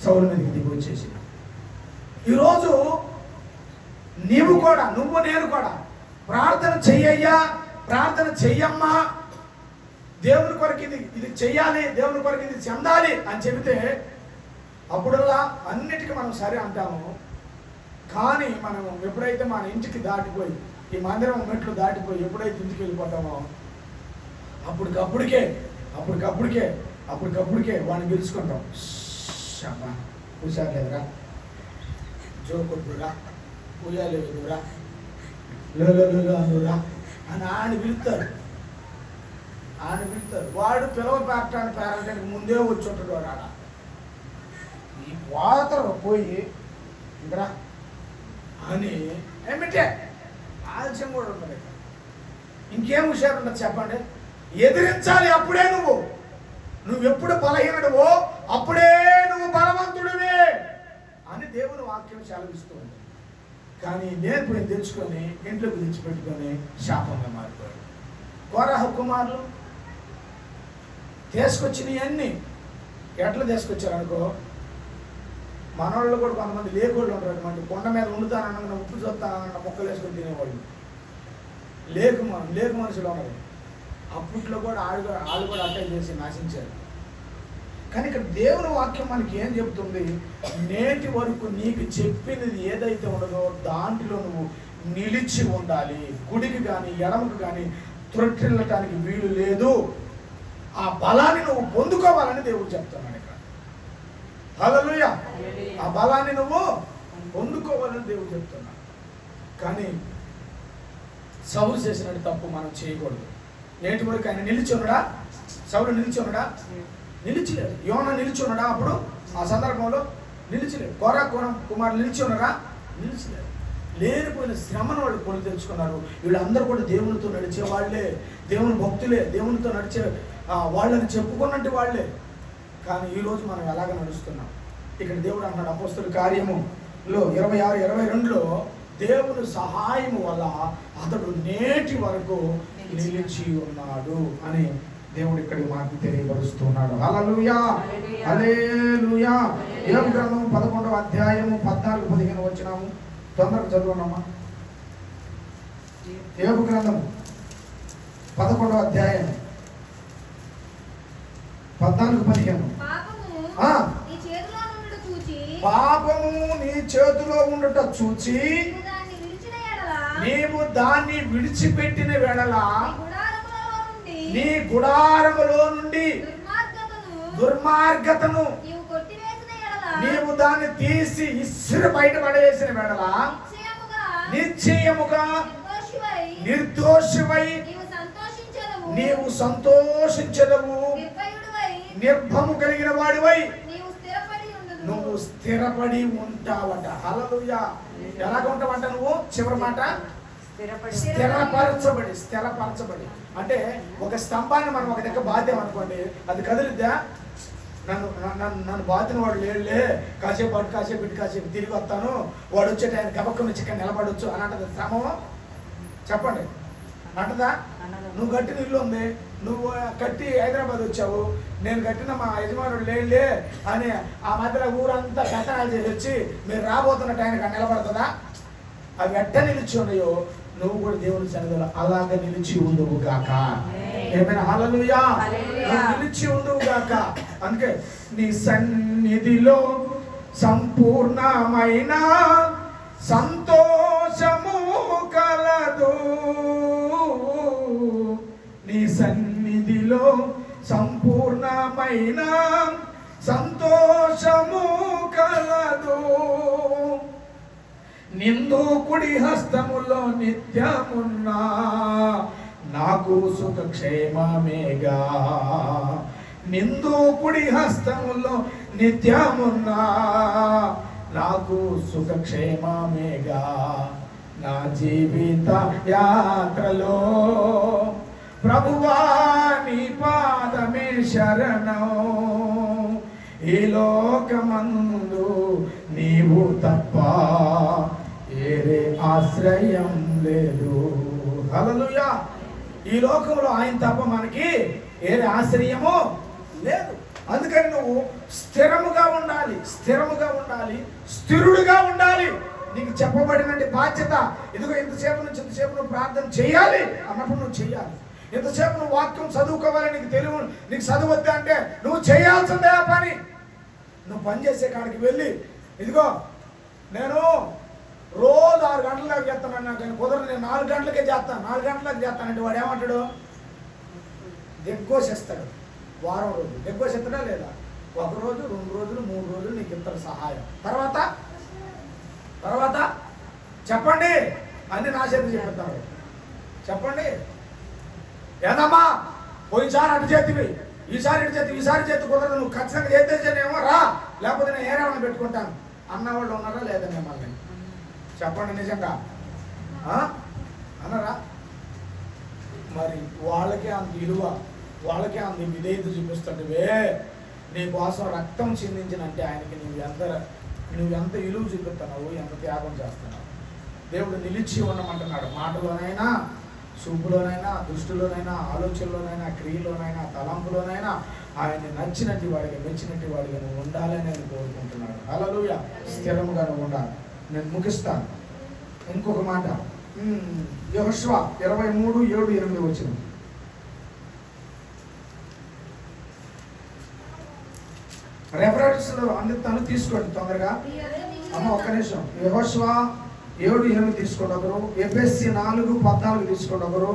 సౌలు మీదకి దిగి వచ్చేసింది. ఈరోజు నీవు కూడా, నువ్వు నేను కూడా ప్రార్థన చెయ్యయ్యా, ప్రార్థన చెయ్యమ్మా, దేవుని కొరకు ఇది చెయ్యాలి, దేవుని కొరకు ఇది చెందాలి అని చెబితే అప్పుడల్లా అన్నిటికీ మనం సరే అంటాము. కానీ మనం ఎప్పుడైతే మన ఇంటికి దాటిపోయి, ఈ మందిరం మెట్లు దాటిపోయి ఎప్పుడైతే ఇంటికి వెళ్ళిపోతామో అప్పటికప్పుడికే వాడిని పిలుచుకుంటాం. అమ్మా పూసాలేదురా, జోకొట్టురా, పూజాలేదురా, లోరా అని ఆయన పిలుస్తారు. వాడు పిలవ పేరంటానికి ముందే వచ్చి ఉంటాడు. వాడు ఆడ ఈ పోతరు పోయి ఇంకరా అని ఏమిటే ఆలస్యం కూడా ఉండదు. ఇంకేం హుషారు ఉండదు చెప్పండి? ఎదిరించాలి. అప్పుడే నువ్వు ఎప్పుడు బలహీనుడువో అప్పుడే నువ్వు బలవంతుడివే అని దేవుని వాక్యం సెలవిస్తూ ఉంది. కానీ నేను తెచ్చుకొని ఇంట్లోకి తెచ్చిపెట్టుకొని శాపంగా మారిపోయాడు. కోరహ కుమారులు తీసుకొచ్చినవన్నీ ఎట్లా తీసుకొచ్చారనుకో, మనోళ్ళు కూడా కొంతమంది లేకోళ్ళు ఉంటారు. అటువంటి కొండ మీద వండుతానన్న, ఉప్పు చూస్తానన్న మొక్కలు వేసుకొని తినేవాళ్ళు లేకు మనుషులు ఉన్నారు. అప్పట్లో కూడా వాళ్ళు కూడా అటాక్ చేసి నాశించారు. కానీ ఇక్కడ దేవుని వాక్యం మనకి ఏం చెప్తుంది? నేటి వరకు నీకు చెప్పినది ఏదైతే ఉండదో దాంట్లో నువ్వు నిలిచి ఉండాలి. గుడికి కానీ ఎడమకు కానీ త్రొట్టిల్లటానికి వీలు లేదు. ఆ బలాన్ని నువ్వు పొందుకోవాలని దేవుడు చెప్తున్నాడు ఇక్కడ. హల్లెలూయా. ఆ బలాన్ని నువ్వు పొందుకోవాలని దేవుడు చెప్తున్నాడు. కానీ సౌలు చేసినట్టు తప్పు మనం చేయకూడదు. నేటి వరకు ఆయన నిలిచి ఉన్నాడా? సౌలు నిలిచి ఉన్నాడా? నిలిచిలేదు. యోనా నిలిచి ఉన్నాడా? అప్పుడు ఆ సందర్భంలో నిలిచిలేదు. కోరా కుమారులు నిలిచి ఉన్నారా? నిలిచిలేదు. లేనిపోయిన శ్రమను వాళ్ళు కొని తెచ్చుకున్నారు. వీళ్ళందరూ కూడా దేవునితో నడిచే వాళ్ళే, దేవుని భక్తులే, దేవునితో నడిచే వాళ్ళని చెప్పుకున్నట్టు వాళ్ళే. కానీ ఈరోజు మనం ఎలాగ నడుస్తున్నాం? ఇక్కడ దేవుడు అన్నాడు అపోస్తలుల కార్యములో 26-22లో, దేవుని సహాయము వల్ల అతడు నేటి వరకు నిలిచి ఉన్నాడు అని దేవుడు ఇక్కడ మాకు తెలియపరుస్తున్నాడు. హల్లెలూయా, హల్లెలూయా. యోబు గ్రంథం 11వ అధ్యాయము 14-15 వచ్చినాము. తొందరగా చదువున్నామా? యోబు గ్రంథం 11వ అధ్యాయం 14-15. పాపము నీ చేతిలో ఉండుట చూచి నీవు దాన్ని విడిచిపెట్టిన వేళల నీ గుడారములో నుండి దుర్మార్గతను నీవు దాన్ని తీసి ఇసిరి బయట పడవేసిన వేళల నిశ్చయముగా నిర్దోషివై నీవు సంతోషించదవు, నిర్భము కలిగిన వాడివై నువ్వు స్థిరపడి ఉంటావట. హల్లెలూయా. ఎలాగ ఉంటావంట నువ్వు? చివరి మాట స్థిరపరచబడి అంటే ఒక స్తంభాన్ని మనం ఒక దగ్గర బాధ్యం అనుకోండి, అది కదిలిద్దా? నన్ను బాధిన వాడు లేడులే, కాసేపు అటు కాసేపు ఇటు కాసేపు తిరిగి వస్తాను, వాడు వచ్చేట ఆయన గబక్కను చిక్క నిలబడవచ్చు అని అంటది శ్రమము? చెప్పండి, అంటదా? నువ్వు కట్టిన ఇల్లు ఉంది, నువ్వు కట్టి హైదరాబాద్ వచ్చావు, నేను కట్టిన మా యజమానుడు లేడులే అని ఆ మధ్యలో ఊరంతా కట్టడాలు చేసి వచ్చి మీరు రాబోతున్న టైంకి నిలబడుతుందా? అవి ఎట్ట నిలిచి ఉన్నాయో నువ్వు కూడా దేవుని సన్నిధిలో అలాగే నిలిచి ఉండువు గాక. ఏమైనా హల్లెలూయా, నిలిచి ఉండువు గాక. అందుకే నీ సన్నిధిలో సంపూర్ణమైన సంతోషము కలదు, నీ సన్నిధిలో సంపూర్ణమైన సంతోషము కలదు, నిందు కుడి హస్తములో నిత్యమున్నా నాకు సుఖక్షేమమేగా, నిందు కుడి హస్తములో నిత్యమున్నా నాకు సుఖక్షేమమేగా, నా జీవిత యాత్రలో ప్రభువా నీ పాదమే శరణం, ఈ లోకమందు నీవు తప్ప ఏరే ఆశ్రయం లేదు. హల్లెలూయా. ఈ లోకంలో ఆయన తప్ప మనకి ఏరే ఆశ్రయము లేదు. అందుకని నువ్వు స్థిరముగా ఉండాలి, స్థిరుడుగా ఉండాలి. నీకు చెప్పబడినటువంటి బాధ్యత ఇదిగో, ఇంతసేపు నుంచి ఇంతసేపు నువ్వు ప్రార్థన చేయాలి అన్నప్పుడు నువ్వు చేయాలి. ఇంతసేపు నువ్వు వాక్యం చదువుకోవాలి, నీకు చదువద్దా అంటే నువ్వు చేయాల్సిందే ఆ పని. నువ్వు పని చేసే కాడికి వెళ్ళి ఇదిగో నేను రోజు 6 గంటల దాకా చేస్తానన్నా కానీ కుదరదు, నేను 4 గంటలకే చేస్తాను, 4 గంటలకు చేస్తానంటే వాడు ఏమంటాడు? దిగ్గోసేస్తాడు. వారం రోజు దిగ్గోసేస్తాడా లేదా? 1 రోజు 2 రోజులు 3 రోజులు నీకు ఇస్తారు సహాయం. తర్వాత చెప్పండి అన్ని నా చేతి చెప్తాడు. చెప్పండి ఏదమ్మా పోయినసారి అటు చేతివి, ఈసారి ఇటు చేతి, ఈసారి చేతి కుదరదు, నువ్వు ఖచ్చితంగా చేతేనేమో రా, లేకపోతే నేను ఏరేమని పెట్టుకుంటాను అన్నవాళ్ళు ఉన్నారా లేదా మిమ్మల్ని? చెప్పండి నిజంగా అన్నారా? మరి వాళ్ళకే అంత విలువ, వాళ్ళకే అంత విధేయత చూపిస్తుంటే నీ కోసం రక్తం చిందించినంటే ఆయనకి నువ్వు ఎంత విలువ చూపిస్తున్నావు, ఎంత త్యాగం చేస్తున్నావు. దేవుడు నిలిచి ఉండమంటున్నాడు. మాటలోనైనా, చూపులోనైనా, దృష్టిలోనైనా, ఆలోచనలోనైనా, క్రియలోనైనా, తలంపులోనైనా ఆయన్ని నచ్చినట్టు వాడిగా, మెచ్చినట్టు వాడిగా నువ్వు ఉండాలని నేను కోరుకుంటున్నాడు. హల్లెలూయా. స్థిరముగా నువ్వు ఉండాలి. నేను ముగిస్తాను. ఇంకొక మాట, యెహోషువ 23:7-8 వచ్చిన రెఫరెన్స్లో అందిస్తాను, తీసుకోండి తొందరగా. అమ్మ ఒక్క నిమిషం. యెహోషువ 7:8 తీసుకోండి ఒకరు. ఎఫెసీ 4:14 తీసుకోండి ఒకరు.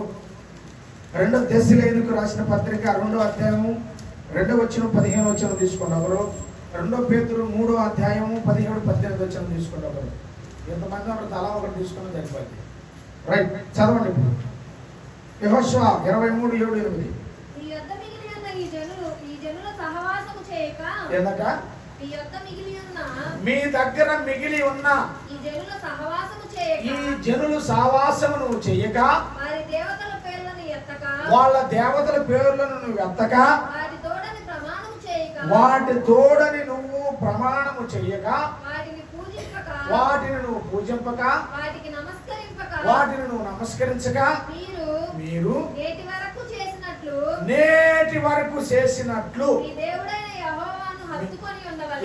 2 దెస్సలోనికీయులకు రాసిన పత్రిక 2వ అధ్యాయము 2వ వచనం 15వ వచనం తీసుకోండి ఒకరు. 2 పేతురు 3వ అధ్యాయము 17-18 వచనం తీసుకోండి ఒకరు. ఎంతమంది అక్కడ తలా ఒకటి తీసుకుని సరిపోయింది. రైట్, చదవండి ఇప్పుడు. యెహోషువ 23:7-8. మీ దగ్గర మిగిలి ఉన్న ఈ జనులు సహవాసము చేయక, వాళ్ళ దేవతల పేర్లను నువ్వు ఎత్తక, వాటి తోడని నువ్వు ప్రమాణము చెయ్యక, వాటిని నువ్వు పూజింపక, వాటిని నువ్వు నమస్కరించక, మీరు నేటి వరకు చేసినట్లు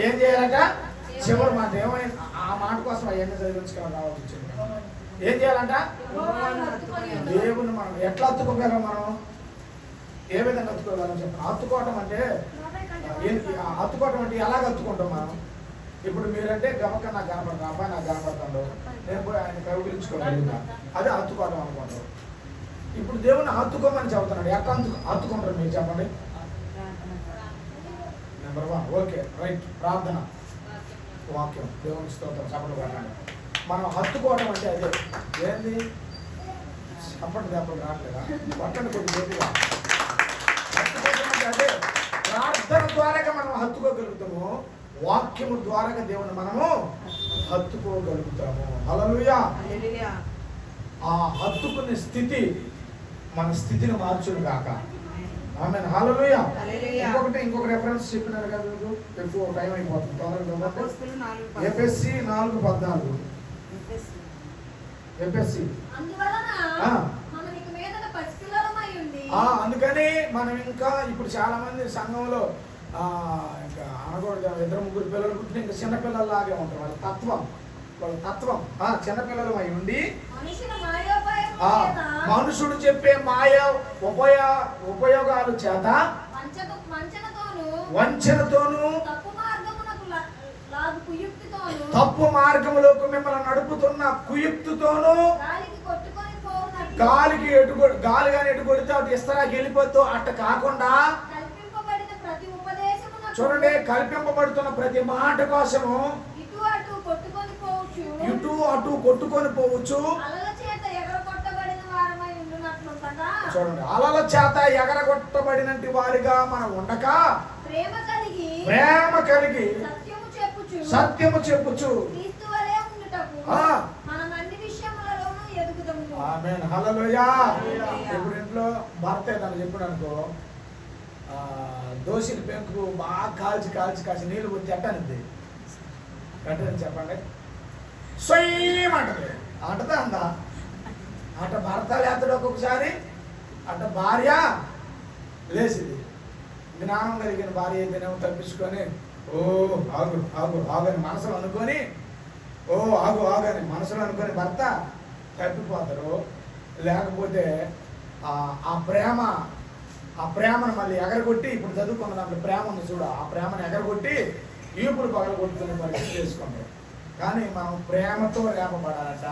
ఏం చేయాలట? చివరి మాట ఏమైనా ఆ మాట కోసం అవన్నీ చదివించుకోవాలి రావాల్సి వచ్చింది. ఏం చేయాలంట? దేవుని మనం ఎట్లా హత్తుకోగలం? మనం ఏ విధంగా హత్తుకోగలం చెప్పండి. హత్తుకోవటం అంటే ఎలాగ హత్తుకుంటాం మనం? ఇప్పుడు మీరంటే గమక నాకు కనపడతాను, అబ్బాయి నాకు కనపడతాడు, నేను పోయి ఆయన కౌగిలించుకోగలుగుతా, అదే హత్తుకోవడం అనుకుంటాం. ఇప్పుడు దేవుని హత్తుకోమని చెబుతున్నాడు. ఎట్లా హత్తుకుంటారు మీరు చెప్పండి? నెంబర్ 1 ఓకే రైట్, ప్రార్థన, వాక్యం, దేవుని స్తోత్రం, చప్పట్లు కొట్టండి. మనం హత్తుకోవడం అంటే అదే. ఏంది చప్పటి దెబ్బలు రావట్లేదా? పట్టండి కొద్ది గట్టిగా. హత్తుకోవడం అంటే అదే. ప్రార్థన ద్వారాగా మనం హత్తుకోగలుగుతాము, వాక్యము ద్వారాగా దేవుని మనము హత్తుకోగలుగుతాము. హల్లెలూయా. ఆ హత్తుకునే స్థితి మన స్థితిని మార్చును గాక. ఆమేన్. హల్లెలూయా. ఇంకొక రెఫరెన్స్ చెప్పినారు కదా మీకు, ఎక్కువ టైం అయిపోతుంది తొందరగా. ఎఫెసీ 4:14. ఎఫెసీ అందుకని మనం ఇంకా ఇప్పుడు చాలా మంది సంఘంలో ఇంకా అనకూడదు, 2-3 పిల్లలు పుట్టిన ఇంకా చిన్నపిల్లల్లాగే ఉంటారు. వాళ్ళ తత్వం చిన్నపిల్లలు అయి ఉండి మనుషుడు చెప్పే ఉపయోగాలు చేత వంచనతోను తప్పు మార్గములోకి మిమ్మల్ని నడుపుతున్న కుయుక్తితోను గాలి కానీ ఎటు కొడితే అటు ఇస్తరాకి వెళ్ళిపోతూ అట్ట కాకుండా చూడండి, కల్పింపబడుతున్న ప్రతి మాట కోసము ఇటు అటు కొట్టుకొని పోవచ్చు. చూడండి, అలల చేత ఎగరగొట్టబడినట్టు వారిగా మనం ఉండక ప్రేమ కలిగి సత్యము చెప్పుచు. ఆమేన్. హల్లెలూయా. ఇప్పుడు ఇంట్లో భర్త ఏదన్నా చెప్పాడు అనుకో, దోశని పెంకు బాగా కాల్చి నీళ్ళు పోతే అట్టనిద్ది. కట్టని చెప్పండి, స్వయమంటది. అంటదా అట భర్త లేతడు ఒక్కొక్కసారి, అట భార్య లేచింది. జ్ఞానం కలిగిన భార్య అయితేనేమో తప్పించుకొని ఆగు అని మనసులో అనుకొని ఆగని మనసులో అనుకొని భర్త తప్పిపోతారు. లేకపోతే ఆ ప్రేమను మళ్ళీ ఎగరగొట్టి, ఇప్పుడు చదువుకున్న దాంట్లో ప్రేమ ఉంది చూడ, ఆ ప్రేమను ఎగరగొట్టి ఈపులు పగలగొట్టుకునే పరిస్థితి చేసుకుంటారు. కానీ మనం ప్రేమతో రేపబడాలట,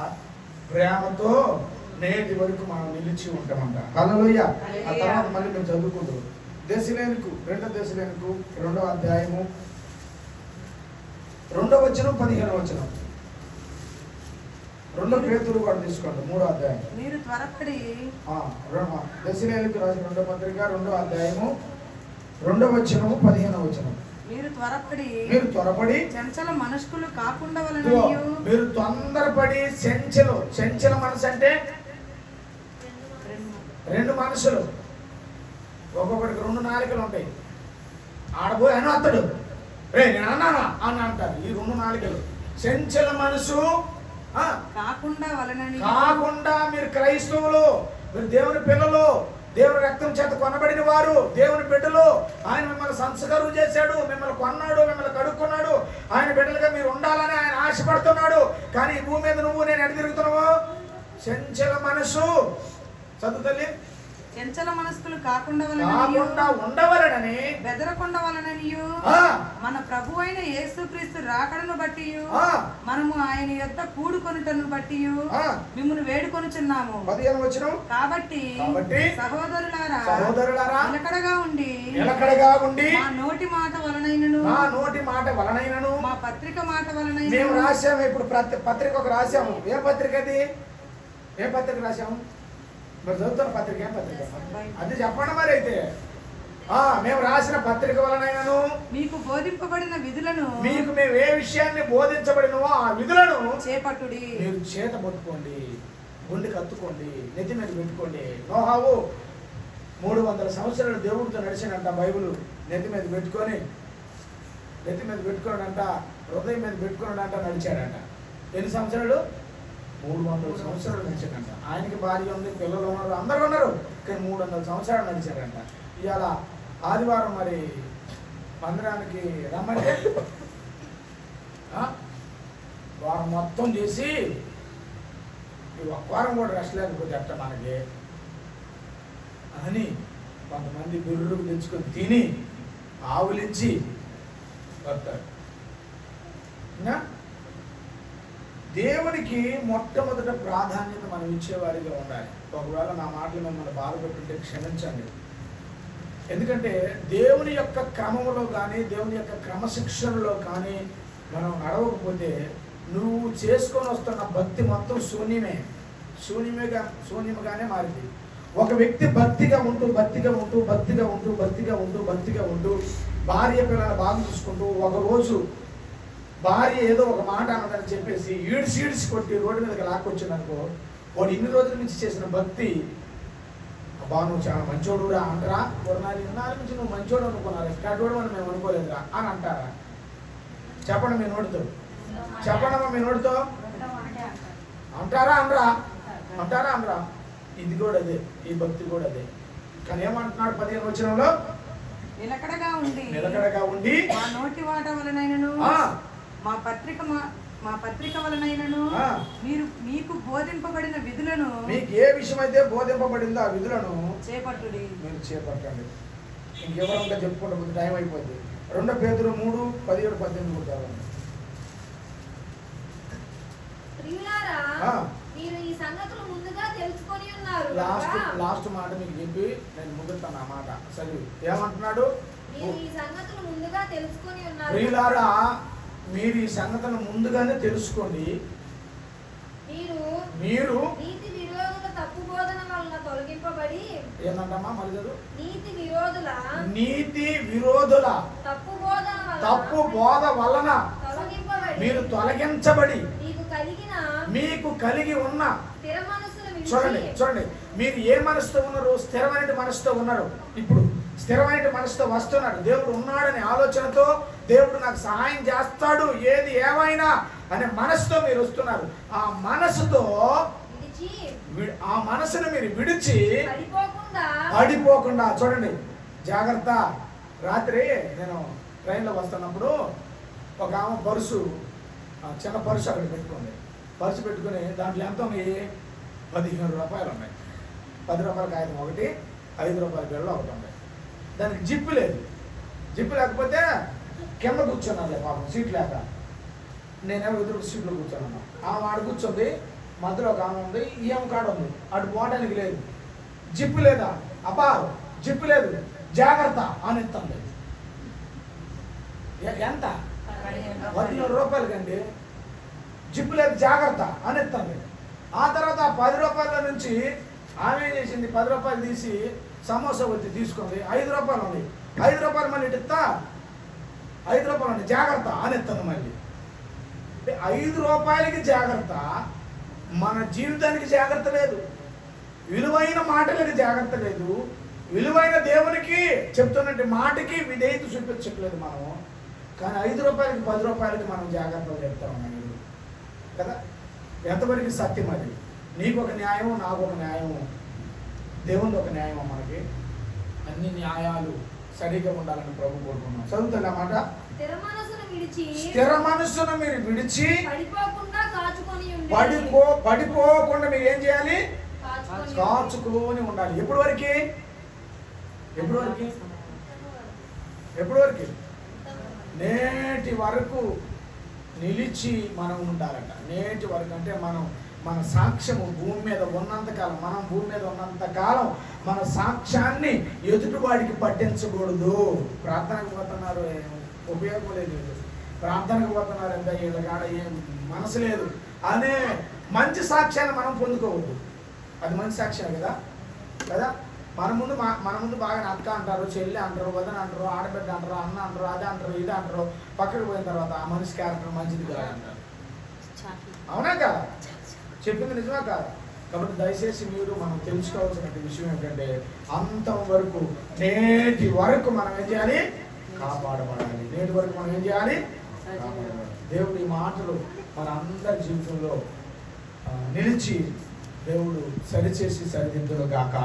ప్రేమతో నేటి వరకు మనం నిలిచి ఉంటామంట. హల్లెలూయా. ఆ తర్వాత మళ్ళీ మేము చదువుకుంటారు. దశలేనుకు 2వ దశలేనుకు 2వ అధ్యాయము 2వ వచనం 15వ వచనం. 2 పేతురు కూడా తీసుకోండి, 3వ అధ్యాయం. మీరు త్వరపడి దశలేనుకు రాసిన 2వ పత్రిక 2వ అధ్యాయము 2వ వచనము 15వ వచనం. మీరు త్వరపడి చంచల మనస్కులు కాకుండా మీరు తొందరపడి చంచల మనసు అంటే 2 మనసులు, ఒక్కొక్కడికి 2 నాలుకలు ఉంటాయి. ఆడబోయి అని అతడు నేను అన్నానా అని అంటారు. ఈ 2 నాలుకలు చంచల మనసు కాకుండా మీరు క్రైస్తవులు, మీరు దేవుని పిల్లలు, దేవుని రక్తం చేత కొనబడిన వారు, దేవుని బిడ్డలు. ఆయన మిమ్మల్ని సంస్కారం చేశాడు, మిమ్మల్ని కొన్నాడు, మిమ్మల్ని కడుక్కున్నాడు. ఆయన బిడ్డలుగా మీరు ఉండాలని ఆయన ఆశపడుతున్నాడు. కానీ ఈ భూమి మీద నువ్వు నేను ఎటు తిరుగుతున్నావు? చంచల మనసు. చదువు తల్లి. చంచల మనస్కులు కాకుండా ఉండవలనని బెదరకుండా మన ప్రభు అయిన యేసుక్రీస్తు రాకడను బట్టి మనము ఆయన యొద్ద కూడుకొనుటను బట్టి మిమ్మల్ని వేడుకొనుచున్నాము. కాబట్టి సహోదరులారా నిలకడగా ఉండి మా నోటి మాట వలనైనను మా పత్రిక మాట వలనైనను మేము రాశాము. ఇప్పుడు పత్రిక ఒక రాశాము. ఏ పత్రిక అది? ఏ పత్రిక రాశాము? మరి చదువుతున్న పత్రిక ఏం పత్రిక అది చెప్పండి. మరి అయితే మేము రాసిన పత్రిక వలనైనను మీకు బోధింపబడిన విధులను మీకు మేము ఏ విషయాన్ని బోధించబడినవో ఆ విధులను చేపట్టుడి. మీరు చేత పట్టుకోండి, గుండె కత్తుకోండి, నెత్తి మీద పెట్టుకోండి. నోహావు 300 సంవత్సరాలు దేవుడితో నడిచాడంట. బైబిల్ నెత్తి మీద పెట్టుకోనంట, హృదయం మీద పెట్టుకోనంట నడిచాడంట. ఎన్ని సంవత్సరాలు? 300 సంవత్సరాలు నడిచాడంట. ఆయనకి భార్య ఉంది, పిల్లలు ఉన్నారు, అందరూ ఉన్నారు. కానీ 300 సంవత్సరాలు నడిచాడంట. ఇవాళ ఆదివారం మరి మందిరానికి రమ్మంటే వారం మొత్తం చేసి ఒక్క వారం కూడా రెస్ట్ లేకపోతే అట్ట మనకి అని కొంతమంది బిర్రులు తెచ్చుకొని తిని ఆవులించి వస్తారు. దేవునికి మొట్టమొదట ప్రాధాన్యత మనం ఇచ్చేవారిగా ఉండాలి. ఒకవేళ నా మాటలు మిమ్మల్ని బాధపెట్టుంటే క్షమించండి. ఎందుకంటే దేవుని యొక్క క్రమంలో కానీ, దేవుని యొక్క క్రమశిక్షణలో కానీ మనం నడవకపోతే నువ్వు చేసుకొని వస్తున్న భక్తి మొత్తం శూన్యముగానే మారింది. ఒక వ్యక్తి భక్తిగా ఉంటూ భార్య పిల్లలు బాగా చూసుకుంటూ ఒకరోజు భార్య ఏదో ఒక మాట అన్నదని చెప్పేసి ఈడ్చి కొట్టి రోడ్డు మీదకి లాక్కొచ్చిందనుకో, వాడు ఇన్ని రోజుల నుంచి చేసిన భక్తి, అబ్బా నువ్వు చాలా మంచోడురా అంటారా? కొన్నాళ్ళు ఇన్నాళ్ళ నుంచి నువ్వు మంచోడు అనుకున్నారు, ఎక్కడోడు అని మేము అనుకోలేదురా అని అంటారా? చెప్పండి మీ నోటితో, చెప్పండమ్మా మీ నోటితో. అంటారా అనరా? అంటారా అనరా? ఇది కూడా అదే, ఈ భక్తి కూడా అదే. కానీ ఏమంటున్నాడు 15వ వచనంలో? నిలకడగా ఉండి మా నోటి మాట వలనైనను మా పత్రిక వలనైనను మీరు మీకు బోధింపబడిన విధులను, మీకు ఏ విషయం అయితే బోధింపబడిందో ఆ విధులను చేపట్టుడి, మీరు చేపట్టండి. ఇంకెవరంగా చెప్పుకుంటే టైం అయిపోద్ది. 2 పేతురు 3:17-18 కొట్టారు. లాస్ట్ మాట మీకు చెప్పి నేను ముగిస్తాను. ఆ మాట చదివి ఏమంటున్నాడు? ప్రియులారా మీరు ఈ సంగతులను ముందుగానే తెలుసుకోండి. మీరు నీతి విరోధుల తప్పు బోధన వలన తొలగింపబడి, ఏంటమ్మా మళ్ళీ చదువు. నీతి విరోధుల తప్పు బోధ వలన మీరు తొలగించబడి మీకు కలిగి ఉన్న స్థిర మనస్సును విడిచి, చూడండి మీరు ఏ మనసుతో ఉన్నారు? స్థిరమైన మనసుతో ఉన్నారు. ఇప్పుడు స్థిరమైన మనసుతో వస్తున్నారు. దేవుడు ఉన్నాడనే ఆలోచనతో, దేవుడు నాకు సహాయం చేస్తాడు ఏది ఏమైనా అనే మనసుతో మీరు వస్తున్నారు. ఆ మనసును మీరు విడిచి పడిపోకుండా చూడండి, జాగ్రత్త. రాత్రి నేను ట్రైన్లో వస్తున్నప్పుడు ఒక ఆమె పర్సు, చిన్న పర్సు అక్కడ పెట్టుకుంది. పర్సు పెట్టుకుని దాంట్లో ఎంత ఉంది? 15 రూపాయలు ఉన్నాయి. 10 రూపాయల కాగితం ఒకటి, 5 రూపాయల బిళ్ళ ఒకటి ఉంది. దానికి జిప్పు లేదు. జిప్పు లేకపోతే కింద కూర్చున్నాను పాపం, సీట్ లేక. నేనేమో ఎదురు సీట్లో కూర్చున్నాను. ఆమె ఆడ కూర్చుంది, మధ్యలో ఒక ఆమె ఉంది, ఈఎం కార్డు ఉంది, అటు పోవడానికి లేదు. జిప్పు లేదా? అబ్బా జిప్పు లేదు, జాగ్రత్త అని ఎత్తండి. ఎంత? 15 రూపాయలకండి. జిప్పు లేదు, జాగ్రత్త అని ఎత్తండి. ఆ తర్వాత 10 రూపాయల నుంచి ఆమె ఏం చేసింది? 10 రూపాయలు తీసి సమోసా వచ్చి తీసుకుంది. 5 రూపాయలు ఉంది. 5 రూపాయలు మళ్ళీ ఇటు ఇస్తా, 5 రూపాయలు ఉంది, జాగ్రత్త అని ఎత్తాను మళ్ళీ. 5 రూపాయలకి జాగ్రత్త, మన జీవితానికి జాగ్రత్త లేదు, విలువైన మాటలకి జాగ్రత్త లేదు, విలువైన దేవునికి చెప్తున్నట్టు మాటకి విధేయత చూపించట్లేదు మనం. కానీ 5 రూపాయలకి 10 రూపాయలకి మనం జాగ్రత్తలు చెప్తా ఉన్నాం కదా. ఎంతవరకు సత్యం అది? నీకు ఒక న్యాయం, నాకు ఒక న్యాయం, దేవుని ఒక న్యాయం. మనకి అన్ని న్యాయాలు సరిగా ఉండాలని ప్రభు కోరుకున్నాం. చదువుతా మాట. స్థిర మనస్సును మీరు విడిచి పడిపోకుండా మీరు ఏం చేయాలి? కాచుకొని ఉండాలి. ఎప్పటి వరకు? నేటి వరకు నిలిచి మనం ఉండాలట. నేటి వరకు అంటే మన సాక్ష్యము భూమి మీద ఉన్నంతకాలం, మనం భూమి మీద ఉన్నంతకాలం మన సాక్ష్యాన్ని ఎదుటివాడికి పట్టించకూడదు. ప్రార్థనకు పోతున్నారు, ఉపయోగం లేదు. ప్రార్థనకు పోతున్నారు, ఎంత వీళ్ళ కాడ ఏం మనసు లేదు అనే మంచి సాక్ష్యాన్ని మనం పొందుకోవద్దు. అది మంచి సాక్ష్యం కదా. మన ముందు బాగా అక్క అంటారు, చెల్లి అంటారు, వదన అంటారు, ఆడబిడ్డ అంటారు, అన్న అంటారు, అదే అంటారు, ఇది అంటారు. పక్కకు పోయిన తర్వాత ఆ మనిషి క్యారెక్టర్ మంచిది కాదు అంటారు. అవునా కదా? చెప్పింది నిజమా కాదు? కాబట్టి దయచేసి మీరు మనం తెలుసుకోవాల్సిన విషయం ఏంటంటే, అంతవరకు నేటి వరకు మనం ఏం చేయాలి? కాపాడబడాలి. నేటి వరకు మనం ఏం చేయాలి? కాపాడబడాలి. దేవుడి మాటలు మన అందరి జీవితంలో నిలిచి దేవుడు సరిచేసి సరిదిద్దును గాక.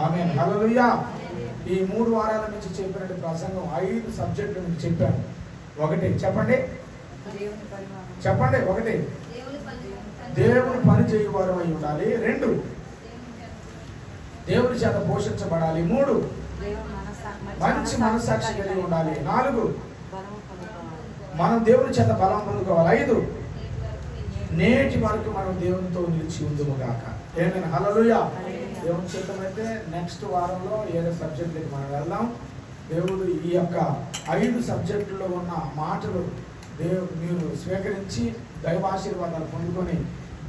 ఆమేన్. హల్లెలూయా. ఈ 3 వారాల నుంచి చెప్పినట్టు ప్రసంగం 5 సబ్జెక్టుల నుంచి చెప్పాను. ఒకటి చెప్పండి, ఒకటి దేవుని పని చేయువారు అయి ఉండాలి. 2 దేవుని చేత పోషించబడాలి. 3 మంచి మనస్సాక్షి కలిగి ఉండాలి. 4 మనం దేవుని చేత బలం పొందుకోవాలి. 5 నేటి వరకు మనం దేవునితో నిలిచి ఉందుము గాక. ఏమైనా హల్లెలూయా. దేవుని చిత్తమైతే నెక్స్ట్ వారంలో 7 సబ్జెక్టులకి మనం వెళ్దాం. దేవుడు ఈ యొక్క 5 సబ్జెక్టుల్లో ఉన్న మాటలు మీరు స్వీకరించి దైవాశీర్వాదాలు పొందుకొని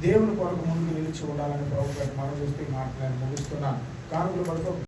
దేవుని కొరకు ముందుకు నిలిచి ఉండాలని ప్రభుత్వం మనం చూస్తే మాట్లాడి ముగిస్తున్నాను. కానుకలు పడుకో.